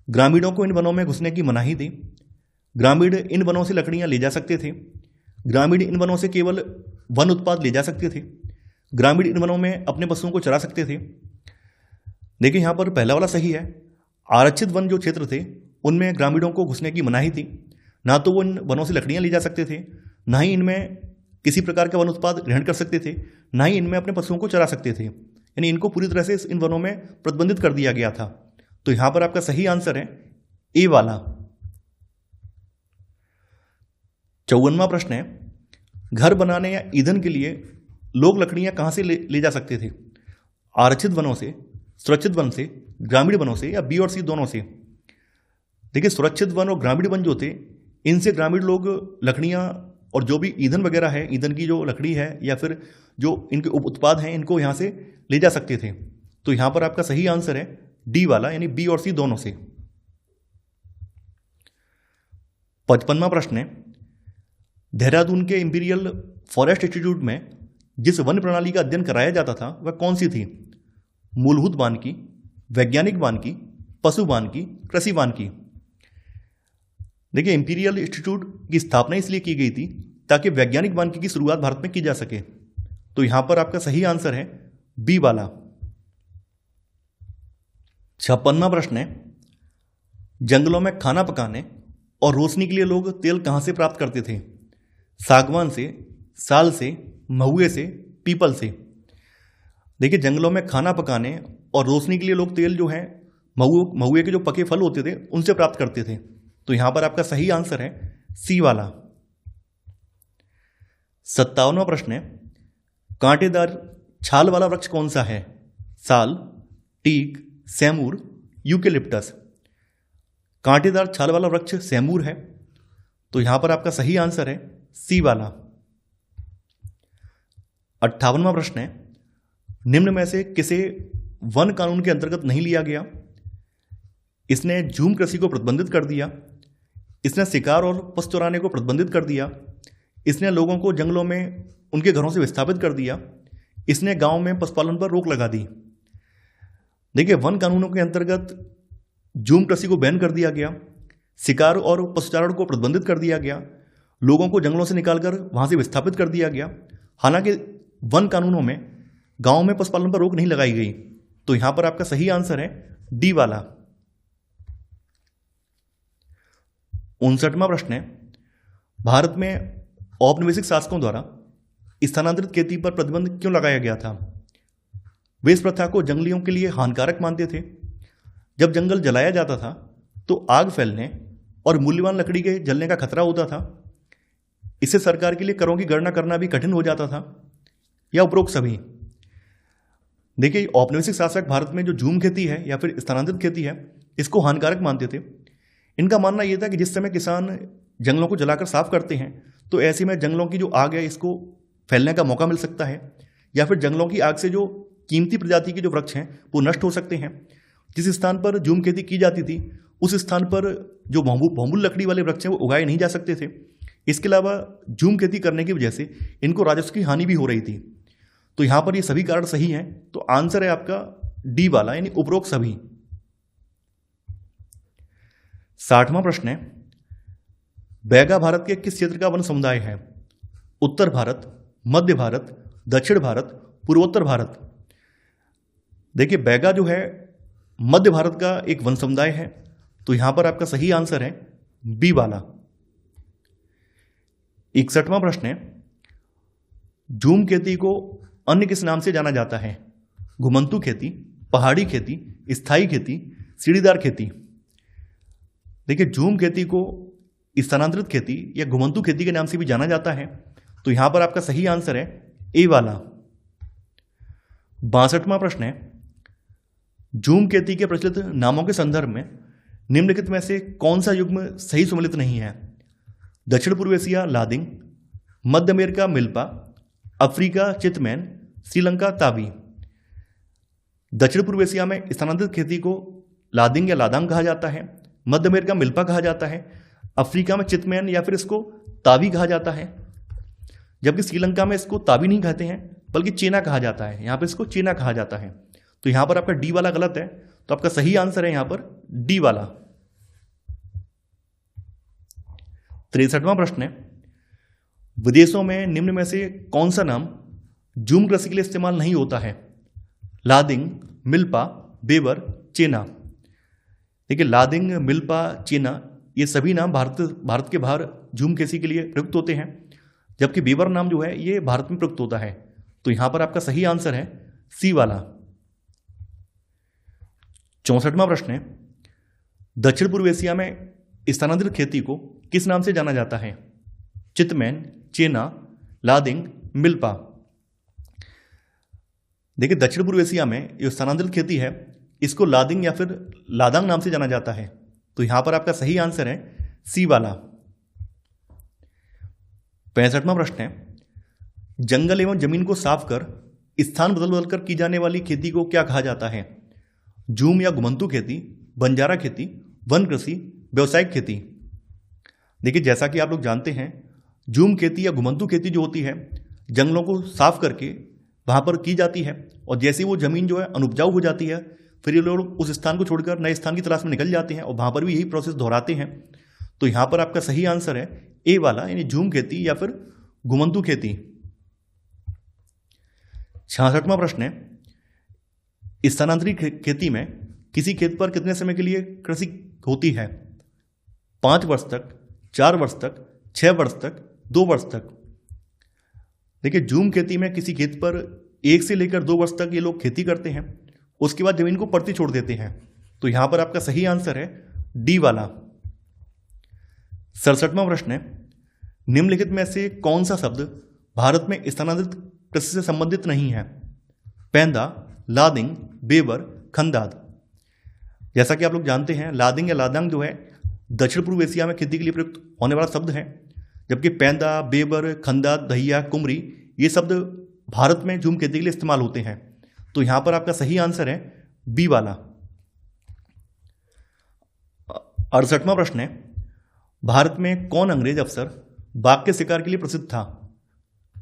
ग्रामीणों को इन वनों में घुसने की मनाही थी, ग्रामीण इन वनों से लकड़ियां ले जा सकते थे, ग्रामीण इन वनों से केवल वन उत्पाद ले जा सकते थे, ग्रामीण इन वनों में अपने पशुओं को चरा सकते थे। देखिए यहां पर पहला वाला सही है। आरक्षित वन जो क्षेत्र थे उनमें ग्रामीणों को घुसने की मनाही थी, ना तो वो इन वनों से लकड़ियां ले जा सकते थे, ना ही इनमें किसी प्रकार का वन उत्पाद ग्रहण कर सकते थे, ना ही इनमें अपने पशुओं को चरा सकते थे। यानी इनको पूरी तरह से इन वनों में प्रतिबंधित कर दिया गया था। तो यहां पर आपका सही आंसर है ए वाला। 54वां प्रश्न है, घर बनाने या ईंधन के लिए लोग लकड़ियां कहां से ले जा सकते थे? आरक्षित वनों से, सुरक्षित वन से, ग्रामीण वनों से या बी और सी दोनों से? देखिए सुरक्षित वन और ग्रामीण वन जो थे इनसे ग्रामीण लोग लकड़ियां और जो भी ईंधन वगैरह है, ईंधन की जो लकड़ी है या फिर जो इनके उप उत्पाद हैं, इनको यहां से ले जा सकते थे। तो यहां पर आपका सही आंसर है डी वाला, यानी बी और सी दोनों से। 55वां प्रश्न है, देहरादून के इंपीरियल फॉरेस्ट इंस्टीट्यूट में जिस वन प्रणाली का अध्ययन कराया जाता था वह कौन सी थी? मूलभूत वानिकी, वैज्ञानिक वानिकी, पशु वानिकी, कृषि वानिकी। देखिए इंपीरियल इंस्टीट्यूट की स्थापना इसलिए की गई थी ताकि वैज्ञानिक वानिकी की शुरुआत भारत में की जा सके। तो यहां पर आपका सही आंसर है बी वाला। 56वां प्रश्न है, जंगलों में खाना पकाने और रोशनी के लिए लोग तेल कहां से प्राप्त करते थे? सागवान से, साल से, महुए से, पीपल से। देखिए जंगलों में खाना पकाने और रोशनी के लिए लोग तेल जो है महुए के जो पके फल होते थे उनसे प्राप्त करते थे। तो यहां पर आपका सही आंसर है सी वाला। 57वां प्रश्न है, कांटेदार छाल वाला वृक्ष कौन सा है? साल, टीक, सैमूर, यूकेलिप्टस। कांटेदार छाल वाला वृक्ष सैमूर है, तो यहां पर आपका सही आंसर है सी वाला। 58वां प्रश्न है, निम्न में से किसे वन कानून के अंतर्गत नहीं लिया गया? इसने झूम कृषि को प्रतिबंधित कर दिया, इसने शिकार और पशु चराने को प्रतिबंधित कर दिया, इसने लोगों को जंगलों में उनके घरों से विस्थापित कर दिया, इसने गांव में पशुपालन पर रोक लगा दी। देखिए वन कानूनों के अंतर्गत झूम कृषि को बैन कर दिया गया, शिकार और पशुचारण को प्रतिबंधित कर दिया गया, लोगों को जंगलों से निकालकर वहां से विस्थापित कर दिया गया। हालांकि वन कानूनों में गांव में पशुपालन पर रोक नहीं लगाई गई। तो यहां पर आपका सही आंसर है डी वाला। 59वां प्रश्न है, भारत में औपनिवेशिक शासकों द्वारा स्थानांतरित खेती पर प्रतिबंध क्यों लगाया गया था? वे इस प्रथा को जंगलियों के लिए हानिकारक मानते थे। जब जंगल जलाया जाता था तो आग फैलने और मूल्यवान लकड़ी के जलने का खतरा होता था। इससे सरकार के लिए करों की गणना करना भी कठिन हो जाता था, या उपरोक्त सभी। देखिए औपनिवेशिक शासक भारत में जो झूम खेती है या फिर स्थानांतरित खेती है इसको हानिकारक मानते थे। इनका मानना यह था कि जिस समय किसान जंगलों को जलाकर साफ करते हैं तो ऐसे में जंगलों की जो आग है इसको फैलने का मौका मिल सकता है, या फिर जंगलों की आग से जो कीमती प्रजाति के जो वृक्ष हैं वो नष्ट हो सकते हैं। जिस स्थान पर झूम खेती की जाती थी उस स्थान पर जो बहुमूल्य लकड़ी वाले वृक्ष हैं वो उगाए नहीं जा सकते थे। इसके अलावा झूम खेती करने की वजह से इनको राजस्व की हानि भी हो रही थी। तो यहां पर ये सभी कारण सही हैं, तो आंसर है आपका डी वाला, यानी उपरोक्त सभी। 60वां प्रश्न है, बैगा भारत के किस क्षेत्र का वन समुदाय है? उत्तर भारत, मध्य भारत, दक्षिण भारत, पूर्वोत्तर भारत। देखिए बैगा जो है मध्य भारत का एक वन समुदाय है, तो यहां पर आपका सही आंसर है बी वाला। 61वां प्रश्न है, झूम खेती को अन्य किस नाम से जाना जाता है? घुमंतू खेती, पहाड़ी खेती, स्थायी खेती, सीढ़ीदार खेती। देखिए झूम खेती को स्थानांतरित खेती या घुमंतू खेती के नाम से भी जाना जाता है, तो यहां पर आपका सही आंसर है ए वाला। 62वां प्रश्न है, झूम खेती के प्रचलित नामों के संदर्भ में निम्नलिखित में से कौन सा युग्म सही सुमेलित नहीं है? दक्षिण पूर्व एशिया लादिंग, मध्य America milpa, Africa चितमैन, Sri Lanka Tawi. दक्षिण पूर्व एशिया में स्थानांतरित खेती को लादिंग या लादांग कहा जाता है, मध्य अमेरिका मिल्पा कहा जाता है, अफ्रीका में चितमैन या फिर इसको तावी कहा जाता है, जबकि श्रीलंका में इसको तावी नहीं कहते हैं बल्कि चेना कहा जाता है, यहां पर इसको चेना कहा जाता है। तो यहां पर आपका डी वाला गलत है, तो आपका सही आंसर है यहां पर डी वाला। 63वां प्रश्न है, विदेशों में निम्न में से कौन सा नाम झूम कृषि के लिए इस्तेमाल नहीं होता है? लादिंग, मिल्पा, बेवर, चेना। देखिए लादिंग, मिल्पा, चेना ये सभी नाम भारत के बाहर झूम कृषि के लिए प्रयुक्त होते हैं, जबकि बेवर नाम जो है ये भारत में प्रयुक्त होता है। तो यहां पर आपका सही आंसर है सी वाला। 64वां प्रश्न है, दक्षिण पूर्व एशिया में स्थानांतरित खेती को किस नाम से जाना जाता है? चितमैन, चेना, लादिंग, मिल्पा। देखिए दक्षिण पूर्व एशिया में जो स्थानांतरित खेती है इसको लादिंग या फिर लादांग नाम से जाना जाता है, तो यहां पर आपका सही आंसर है सी वाला। 65वां प्रश्न है, जंगल एवं जमीन को साफ कर स्थान बदल बदल कर की जाने वाली खेती को क्या कहा जाता है? झूम या घुमंतू खेती, बंजारा खेती, वन कृषि, व्यवसायिक खेती। देखिए जैसा कि आप लोग जानते हैं झूम खेती या घुमंतू खेती जो होती है जंगलों को साफ करके वहां पर की जाती है, और जैसे वो जमीन जो है अनुपजाऊ हो जाती है फिर ये लोग उस स्थान को छोड़कर नए स्थान की तलाश में निकल जाते हैं और वहां पर भी यही प्रोसेस दोहराते हैं। तो यहां पर आपका सही आंसर है ए वाला, यानी झूम खेती या फिर घुमंतू खेती। 66वां प्रश्न है, स्थानांतरित खेती में किसी खेत पर कितने समय के लिए कृषि होती है? 5 वर्ष तक, 4 वर्ष तक, 6 वर्ष तक, 2 वर्ष तक। देखिए झूम खेती में किसी खेत पर 1 से लेकर 2 वर्ष तक ये लोग खेती करते हैं, उसके बाद जमीन को पड़ती छोड़ देते हैं। तो यहां पर आपका सही आंसर है डी वाला। 67वां प्रश्न है, निम्नलिखित में से कौन सा शब्द भारत में स्थानांतरित कृषि से संबंधित नहीं है? पैंदा, लादिंग, बेवर, खंदाद। जैसा कि आप लोग जानते हैं लादिंग या लादांग जो है दक्षिण पूर्व एशिया में खेती के लिए प्रयुक्त होने वाला शब्द है, जबकि पैंदा, बेबर, खंदाद, दहिया, कुमरी ये शब्द भारत में झूम खेती के लिए इस्तेमाल होते हैं। तो यहां पर आपका सही आंसर है बी वाला। 68वां प्रश्न है, भारत में कौन अंग्रेज अफसर बाघ के शिकार के लिए प्रसिद्ध था?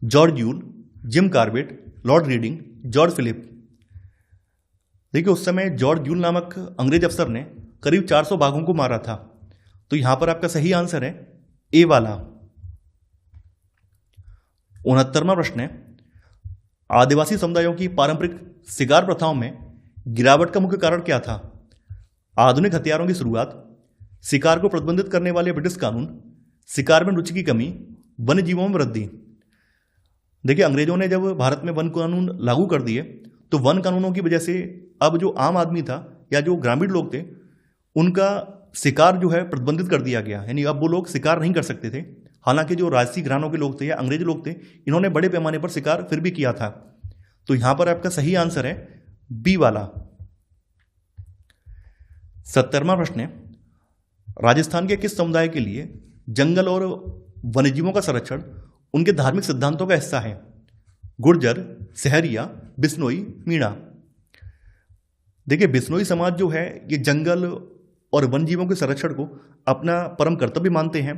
George Yule, Jim Corbett, Lord Reading, George Philip. देखिए उस समय जॉर्ज यूल नामक अंग्रेज अफसर ने करीब 400 बाघों को मारा था। तो यहां पर आपका सही आंसर है ए वाला। 69वां प्रश्न है, आदिवासी समुदायों की पारंपरिक शिकार प्रथाओं में गिरावट का मुख्य कारण क्या था? आधुनिक हथियारों की शुरुआत, शिकार को प्रतिबंधित करने वाले ब्रिटिश कानून, शिकार में रुचि की कमी, वन्य जीवों में वृद्धि। देखिए अंग्रेजों ने जब भारत में वन कानून लागू कर दिए तो वन कानूनों की वजह से अब जो आम आदमी था या जो ग्रामीण लोग थे उनका शिकार जो है प्रतिबंधित कर दिया गया, यानी अब वो लोग शिकार नहीं कर सकते थे। हालांकि जो राजसी घरानों के लोग थे या अंग्रेज लोग थे इन्होंने बड़े पैमाने पर शिकार फिर भी किया था। तो यहां पर आपका सही आंसर है बी वाला। 70वां प्रश्न है, राजस्थान के किस समुदाय के लिए जंगल और वन्यजीवों का संरक्षण उनके धार्मिक सिद्धांतों का हिस्सा है? गुर्जर, सहरिया, बिश्नोई, मीणा। देखिए बिश्नोई समाज जो है ये जंगल और वन्यजीवों के संरक्षण को अपना परम कर्तव्य मानते हैं।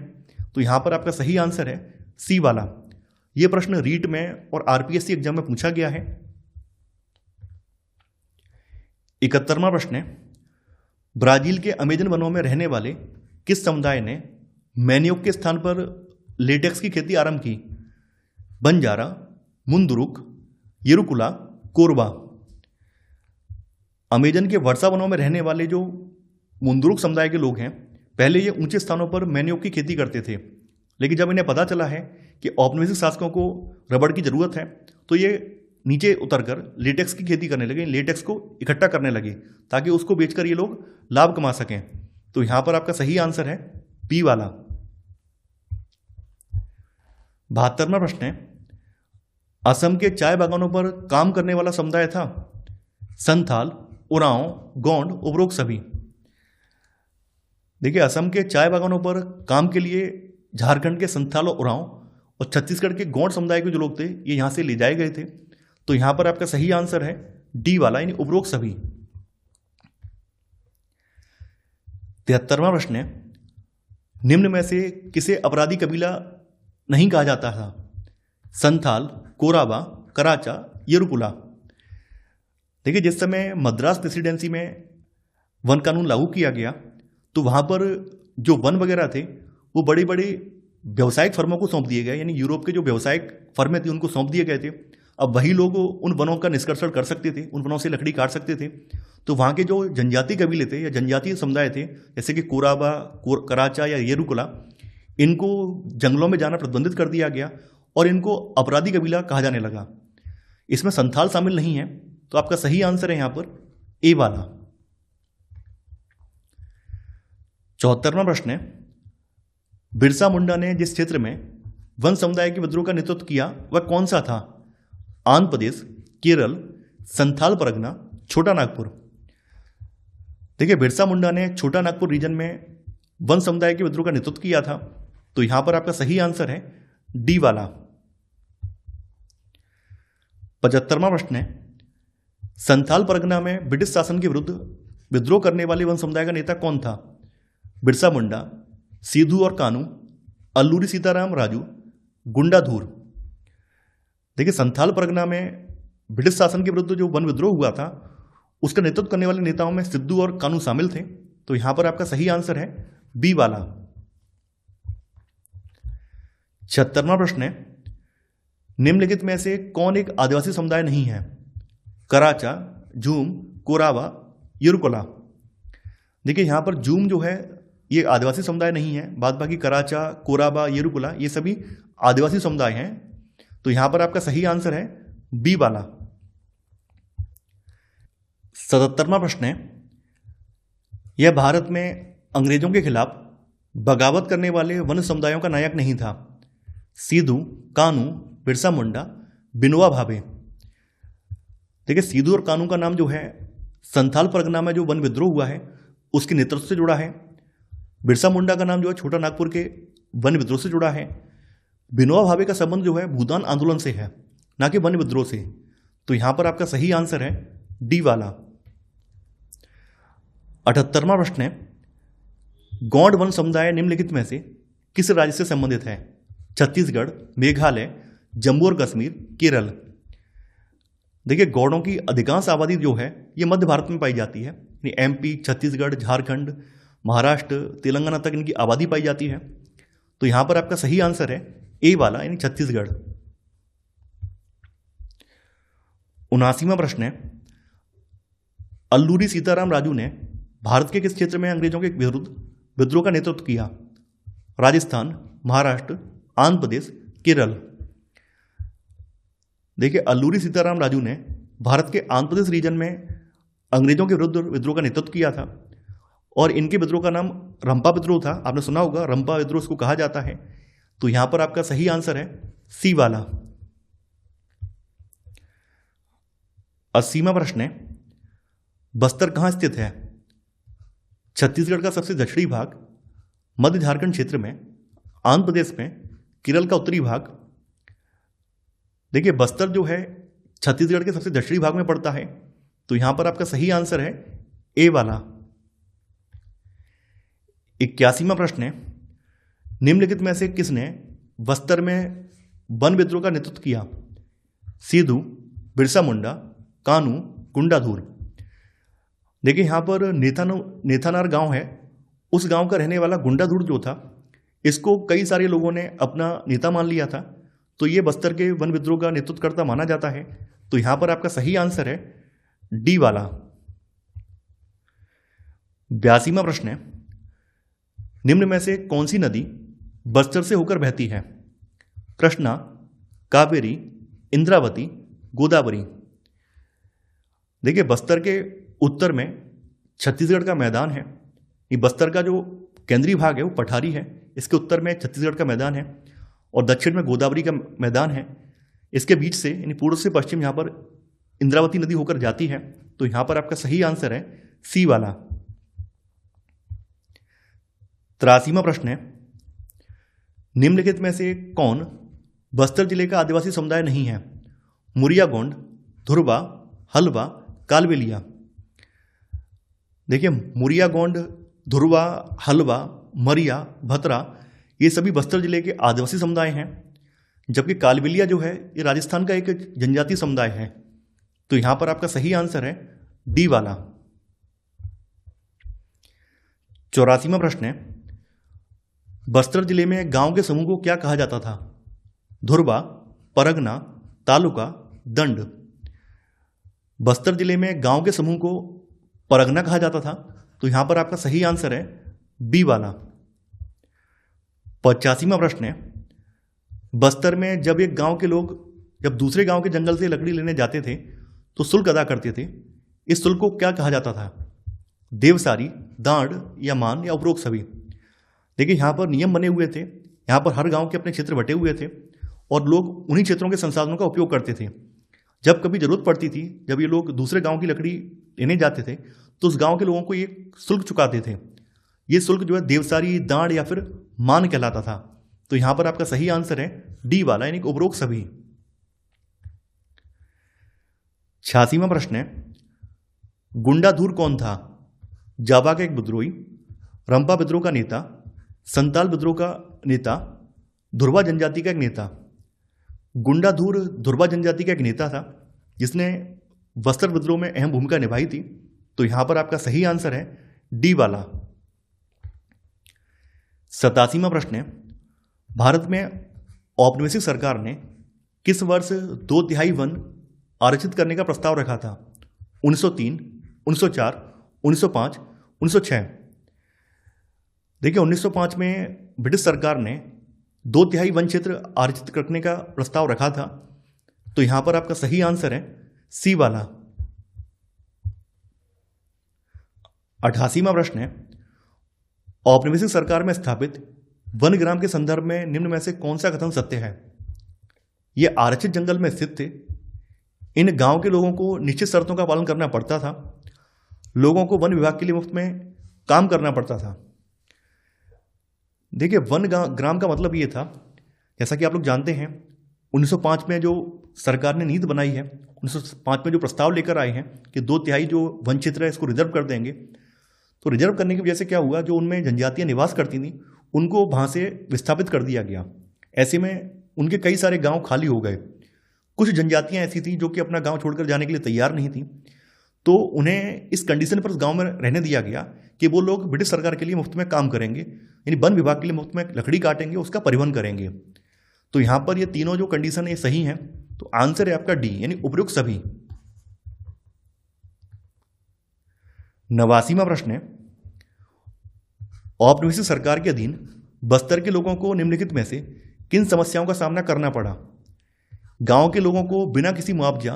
तो यहां पर आपका सही आंसर है सी वाला। यह प्रश्न रीट में और आरपीएससी एग्जाम में पूछा गया है। 71वां प्रश्न है, ब्राजील के अमेजन वनों में रहने वाले किस समुदाय ने मैन्योक के स्थान पर लेटेक्स की खेती आरंभ की? बंजारा, मुंदरुक, येरुकुला, कोरबा। अमेजन के वर्षा वनों में रहने वाले जो मुंदरुक समुदाय के लोग हैं, पहले ये ऊंचे स्थानों पर मैन्योक की खेती करते थे, लेकिन जब इन्हें पता चला है कि औपनिवेशिक शासकों को रबड़ की जरूरत है, तो ये नीचे उतरकर लेटेक्स की खेती करने लगे, लेटेक्स को इकट्ठा करने लगे ताकि उसको बेचकर ये लोग लाभ कमा सकें। तो यहां पर आपका सही आंसर है बी वाला। 72वां प्रश्न है, असम के चाय बागानों पर काम करने वाला समुदाय था? संथाल, उरांव, गोंड, उपरोक्त सभी। देखिए, असम के चाय बागानों पर काम के लिए झारखंड के संथाल और उरांव और छत्तीसगढ़ के गोंड समुदाय के जो लोग थे, ये यहां से ले जाए गए थे। तो यहां पर आपका सही आंसर है डी वाला, यानी उपरोक्त सभी। 73वां प्रश्न है, निम्न में से किसे अपराधी कबीला नहीं कहा जाता था? संथाल, कोराबा, कराचा, येरुकुला। देखिए, जिस समय मद्रास प्रेसिडेंसी में वन कानून लागू किया गया, तो वहां पर जो वन वगैरह थे वो बड़ी बड़ी व्यावसायिक फर्मों को सौंप दिए गए, यानी यूरोप के जो व्यावसायिक फर्में थी उनको सौंप दिए गए थे। अब वही लोग उन वनों का निष्कर्षण कर सकते थे, उन वनों से लकड़ी काट सकते थे। तो वहाँ के जो जनजातीय कबीले थे या जनजातीय समुदाय थे, जैसे कि कोराबा, कराचा या येरुकुला, इनको जंगलों में जाना प्रतिबंधित कर दिया गया और इनको अपराधी कबीला कहा जाने लगा। इसमें संथाल शामिल नहीं है, तो आपका सही आंसर है यहां पर ए वाला। 74वां प्रश्न है, बिरसा मुंडा ने जिस क्षेत्र में वन समुदाय के विद्रोह का नेतृत्व किया वह कौन सा था? आंध्र प्रदेश, केरल, संथाल परगना, छोटा नागपुर। देखिए, बिरसा मुंडा ने छोटा नागपुर रीजन में वन समुदाय के विद्रोह का नेतृत्व किया था। तो यहां पर आपका सही आंसर है डी वाला। 75वां प्रश्न है, संथाल परगना में ब्रिटिश शासन के विरुद्ध विद्रोह करने वाले वन समुदाय का नेता कौन था? बिरसा मुंडा, सीधू और कानू, अल्लूरी सीताराम राजू, गुंडाधूर। देखिए, संथाल परगना में ब्रिटिश शासन के विरुद्ध जो वन विद्रोह हुआ था उसका नेतृत्व करने वाले नेताओं में सिद्धू और कानू शामिल थे। तो यहां पर आपका सही आंसर है बी वाला। 76वां प्रश्न है, निम्नलिखित में से कौन एक आदिवासी समुदाय नहीं है? कराचा, झूम, कोरावा, येरुकुला। देखिए, यहां पर झूम जो है ये आदिवासी समुदाय नहीं है, बाद बाकी कराचा, कोराबा, येरुकुला ये सभी आदिवासी समुदाय हैं। तो यहां पर आपका सही आंसर है बी वाला। 77वां प्रश्न है, यह भारत में अंग्रेजों के खिलाफ बगावत करने वाले वन समुदायों का नायक नहीं था? सीधू, कानू, बिरसा मुंडा, बिनोवा भावे। देखिए, सीधू और कानू का नाम जो है संथाल परगना में जो वन विद्रोह हुआ है उसके नेतृत्व से जुड़ा है। बिरसा मुंडा का नाम जो है छोटा नागपुर के वन विद्रोह से जुड़ा है। बिनोवा भावे का संबंध जो है भूदान आंदोलन से है, ना कि वन विद्रोह से। तो यहां पर आपका सही आंसर है डी वाला। 78वां प्रश्न है, गौंड वन समुदाय निम्नलिखित में से किस राज्य से संबंधित है? छत्तीसगढ़, मेघालय, जम्मू और कश्मीर, केरल। देखिए, गौड़ों की अधिकांश आबादी जो है ये मध्य भारत में पाई जाती है, यानी एमपी, छत्तीसगढ़, झारखंड, महाराष्ट्र, तेलंगाना तक इनकी आबादी पाई जाती है। तो यहां पर आपका सही आंसर है ए वाला, यानी छत्तीसगढ़। 79वां प्रश्न है, अल्लूरी सीताराम राजू ने भारत के किस क्षेत्र में अंग्रेजों के विरुद्ध विद्रोह का नेतृत्व किया? राजस्थान, महाराष्ट्र, आंध्र प्रदेश, केरल। देखिए, अल्लूरी सीताराम राजू ने भारत के आंध्र प्रदेश रीजन में अंग्रेजों के विरुद्ध विद्रोह का नेतृत्व किया था और इनके विद्रोह का नाम रंपा विद्रोह था। आपने सुना होगा, रंपा विद्रोह इसको कहा जाता है। तो यहां पर आपका सही आंसर है सी वाला। 80वां प्रश्न है, बस्तर कहां स्थित है? छत्तीसगढ़ का सबसे दक्षिणी भाग, मध्य झारखंड क्षेत्र में, आंध्र प्रदेश में, केरल का उत्तरी भाग। देखिए, बस्तर जो है छत्तीसगढ़ के सबसे दक्षिणी भाग में पड़ता है। तो यहां पर आपका सही आंसर है ए वाला। 81वां प्रश्न है, निम्नलिखित में से किसने बस्तर में वन विद्रोह का नेतृत्व किया? सीधू, बिरसा मुंडा, कानू, गुंडाधूर। देखिए, यहां पर नेथानार गांव है उस गांव का रहने वाला गुंडाधुर जो था, इसको कई सारे लोगों ने अपना नेता मान लिया था, तो ये बस्तर के वन विद्रोह का नेतृत्वकर्ता माना जाता है। तो यहां पर आपका सही आंसर है डी वाला। 82वां प्रश्न है, निम्न में से कौन सी नदी बस्तर से होकर बहती है? कृष्णा, कावेरी, इंद्रावती, गोदावरी। देखिए, बस्तर के उत्तर में छत्तीसगढ़ का मैदान है। ये बस्तर का जो केंद्रीय भाग है वो पठारी है, इसके उत्तर में छत्तीसगढ़ का मैदान है और दक्षिण में गोदावरी का मैदान है। इसके बीच से यानी पूर्व से पश्चिम यहाँ पर इंद्रावती नदी होकर जाती है। तो यहाँ पर आपका सही आंसर है सी वाला। 83वां प्रश्न है, निम्नलिखित में से कौन बस्तर जिले का आदिवासी समुदाय नहीं है? मुरिया गोंड, धुरवा, हलवा, कालबेलिया। देखिए, मुरिया गोंड, धुरवा, हलवा, मरिया, भतरा, ये सभी बस्तर जिले के आदिवासी समुदाय हैं, जबकि कालबेलिया जो है ये राजस्थान का एक जनजातीय समुदाय है। तो यहां पर आपका सही आंसर है डी वाला। 84वां प्रश्न है, बस्तर जिले में गांव के समूह को क्या कहा जाता था? धुरवा, परगना, तालुका, दंड। बस्तर जिले में गांव के समूह को परगना कहा जाता था। तो यहां पर आपका सही आंसर है बी वाला। 85वां प्रश्न है, बस्तर में जब एक गांव के लोग जब दूसरे गांव के जंगल से लकड़ी लेने जाते थे तो शुल्क अदा करते थे। इस शुल्क को क्या कहा जाता था? देवसारी, दांड या मान या उपरोक्त सभी। देखिए, यहाँ पर नियम बने हुए थे। यहाँ पर हर गांव के अपने क्षेत्र बटे हुए थे और लोग उन्हीं क्षेत्रों के संसाधनों का उपयोग करते थे। जब कभी जरूरत पड़ती थी, जब ये लोग दूसरे गांव की लकड़ी लेने जाते थे, तो उस गांव के लोगों को ये शुल्क चुकाते थे। ये शुल्क जो है देवसारी, दांड या फिर मान कहलाता था। तो यहां पर आपका सही आंसर है डी वाला, यानी उपरोक्त सभी। 86वां प्रश्न है, गुंडाधुर कौन था? जावा का एक विद्रोही, रंपा विद्रोह का नेता, संताल विद्रोह का नेता, धुरवा जनजाति का एक नेता। गुंडाधुर धुरवा जनजाति का एक नेता था जिसने बस्तर विद्रोह में अहम भूमिका निभाई थी। तो यहां पर आपका सही आंसर है डी वाला। 87वां प्रश्न है, भारत में औपनिवेशिक सरकार ने किस वर्ष 2/3 वन आरक्षित करने का प्रस्ताव रखा था? 1903, 1904, 1905, 1906। देखिए, 1905 में ब्रिटिश सरकार ने 2/3 वन क्षेत्र आरक्षित करने का प्रस्ताव रखा था। तो यहां पर आपका सही आंसर है सी वाला। 88वां प्रश्न है, औपनिवेशिक सरकार में स्थापित वन ग्राम के संदर्भ में निम्न में से कौन सा कथन सत्य है? ये आरक्षित जंगल में स्थित थे। इन गांव के लोगों को निश्चित शर्तों का पालन करना पड़ता था। लोगों को वन विभाग के लिए मुफ्त में काम करना पड़ता था। देखिए, वन ग्राम का मतलब ये था, जैसा कि आप लोग जानते हैं, 1905 में जो सरकार ने नीति बनाई है, 1905 में जो प्रस्ताव लेकर आए हैं कि 2/3 जो वन क्षेत्र है इसको रिजर्व कर देंगे। तो रिजर्व करने की वजह से क्या हुआ, जो उनमें जनजातियां निवास करती थी उनको वहाँ से विस्थापित कर दिया गया। ऐसे में उनके कई सारे गांव खाली हो गए। कुछ जनजातियां ऐसी थी जो कि अपना गांव छोड़कर जाने के लिए तैयार नहीं थी। तो उन्हें इस कंडीशन पर उस गांव में रहने दिया गया कि वो लोग ब्रिटिश सरकार के लिए मुफ्त में काम करेंगे, यानी वन विभाग के लिए मुफ्त में लकड़ी काटेंगे, उसका परिवहन करेंगे। तो यहां पर ये तीनों जो कंडीशन है सही हैं। तो आंसर है आपका डी, यानी उपयुक्त सभी। 89वां प्रश्न है, औपनिवेशिक सरकार के अधीन बस्तर के लोगों को निम्नलिखित में से किन समस्याओं का सामना करना पड़ा? गांव के लोगों को बिना किसी मुआवजा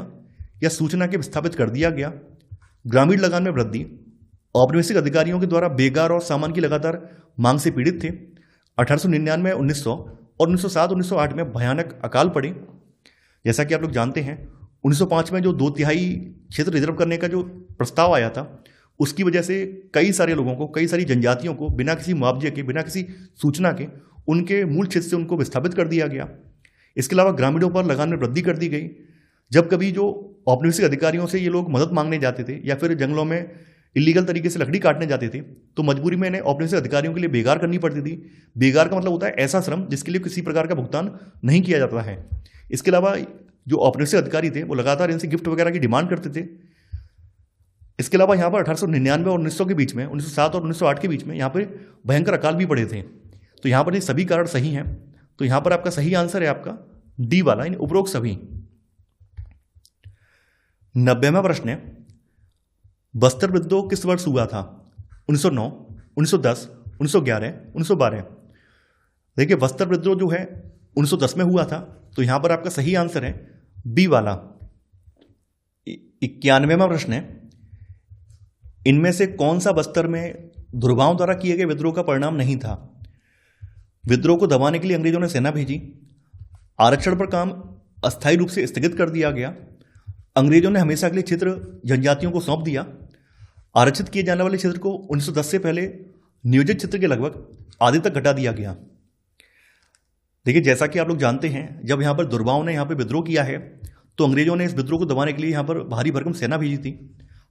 या सूचना के विस्थापित कर दिया गया, ग्रामीण लगान में वृद्धि, औपनिवेशिक अधिकारियों के द्वारा बेगार और सामान की लगातार मांग से पीड़ित थे, 1899, 1900 और 1907, 1908 में भयानक अकाल पड़े। जैसा कि आप लोग जानते हैं, 1905 में जो 2/3 क्षेत्र रिजर्व करने का जो प्रस्ताव आया था, उसकी वजह से कई सारे लोगों को, कई सारी जनजातियों को बिना किसी मुआवजे के, बिना किसी सूचना के उनके मूल क्षेत्र से उनको विस्थापित कर दिया गया। इसके अलावा ग्रामीणों पर लगान में वृद्धि कर दी गई। जब कभी जो औपनिवेशिक अधिकारियों से ये लोग मदद मांगने जाते थे या फिर जंगलों में इलीगल तरीके से लकड़ी काटने जाते थे, तो मजबूरी में इन्हें औपनिवेशिक अधिकारियों के लिए बेगार करनी पड़ती थी। बेगार का मतलब होता है ऐसा श्रम जिसके लिए किसी प्रकार का भुगतान नहीं किया जाता है। इसके अलावा जो औपनिवेशिक अधिकारी थे वो लगातार इनसे गिफ्ट वगैरह की डिमांड करते थे। इसके अलावा यहाँ पर 1899 और 1900 के बीच में, 1907 और 1908 के बीच में यहाँ पर भयंकर अकाल भी पड़े थे। तो यहाँ पर ये सभी कारण सही हैं। तो यहाँ पर आपका सही आंसर है आपका डी वाला, यानी उपरोक्त सभी। 90वां प्रश्न है, बस्तर विद्रोह किस वर्ष हुआ था? 1909, 1910, 1911, 1912। देखिए बस्तर विद्रोह जो है 1910 में हुआ था। तो यहां पर आपका सही आंसर है बी वाला। 91वां प्रश्न है, इनमें से कौन सा बस्तर में ध्रुवाओं द्वारा किए गए विद्रोह का परिणाम नहीं था? विद्रोह को दबाने के लिए अंग्रेजों ने सेना भेजी, आरक्षण पर काम अस्थायी रूप से स्थगित कर दिया गया, अंग्रेजों ने हमेशा के लिए क्षेत्र जनजातियों को सौंप दिया, आरक्षित किए जाने वाले क्षेत्र को 1910 से पहले नियोजित क्षेत्र के लगभग आधे तक घटा दिया गया। देखिए जैसा कि आप लोग जानते हैं, जब यहाँ पर दुर्बाओं ने यहाँ पर विद्रोह किया है तो अंग्रेजों ने इस विद्रोह को दबाने के लिए यहाँ पर भारी भरकम सेना भेजी थी।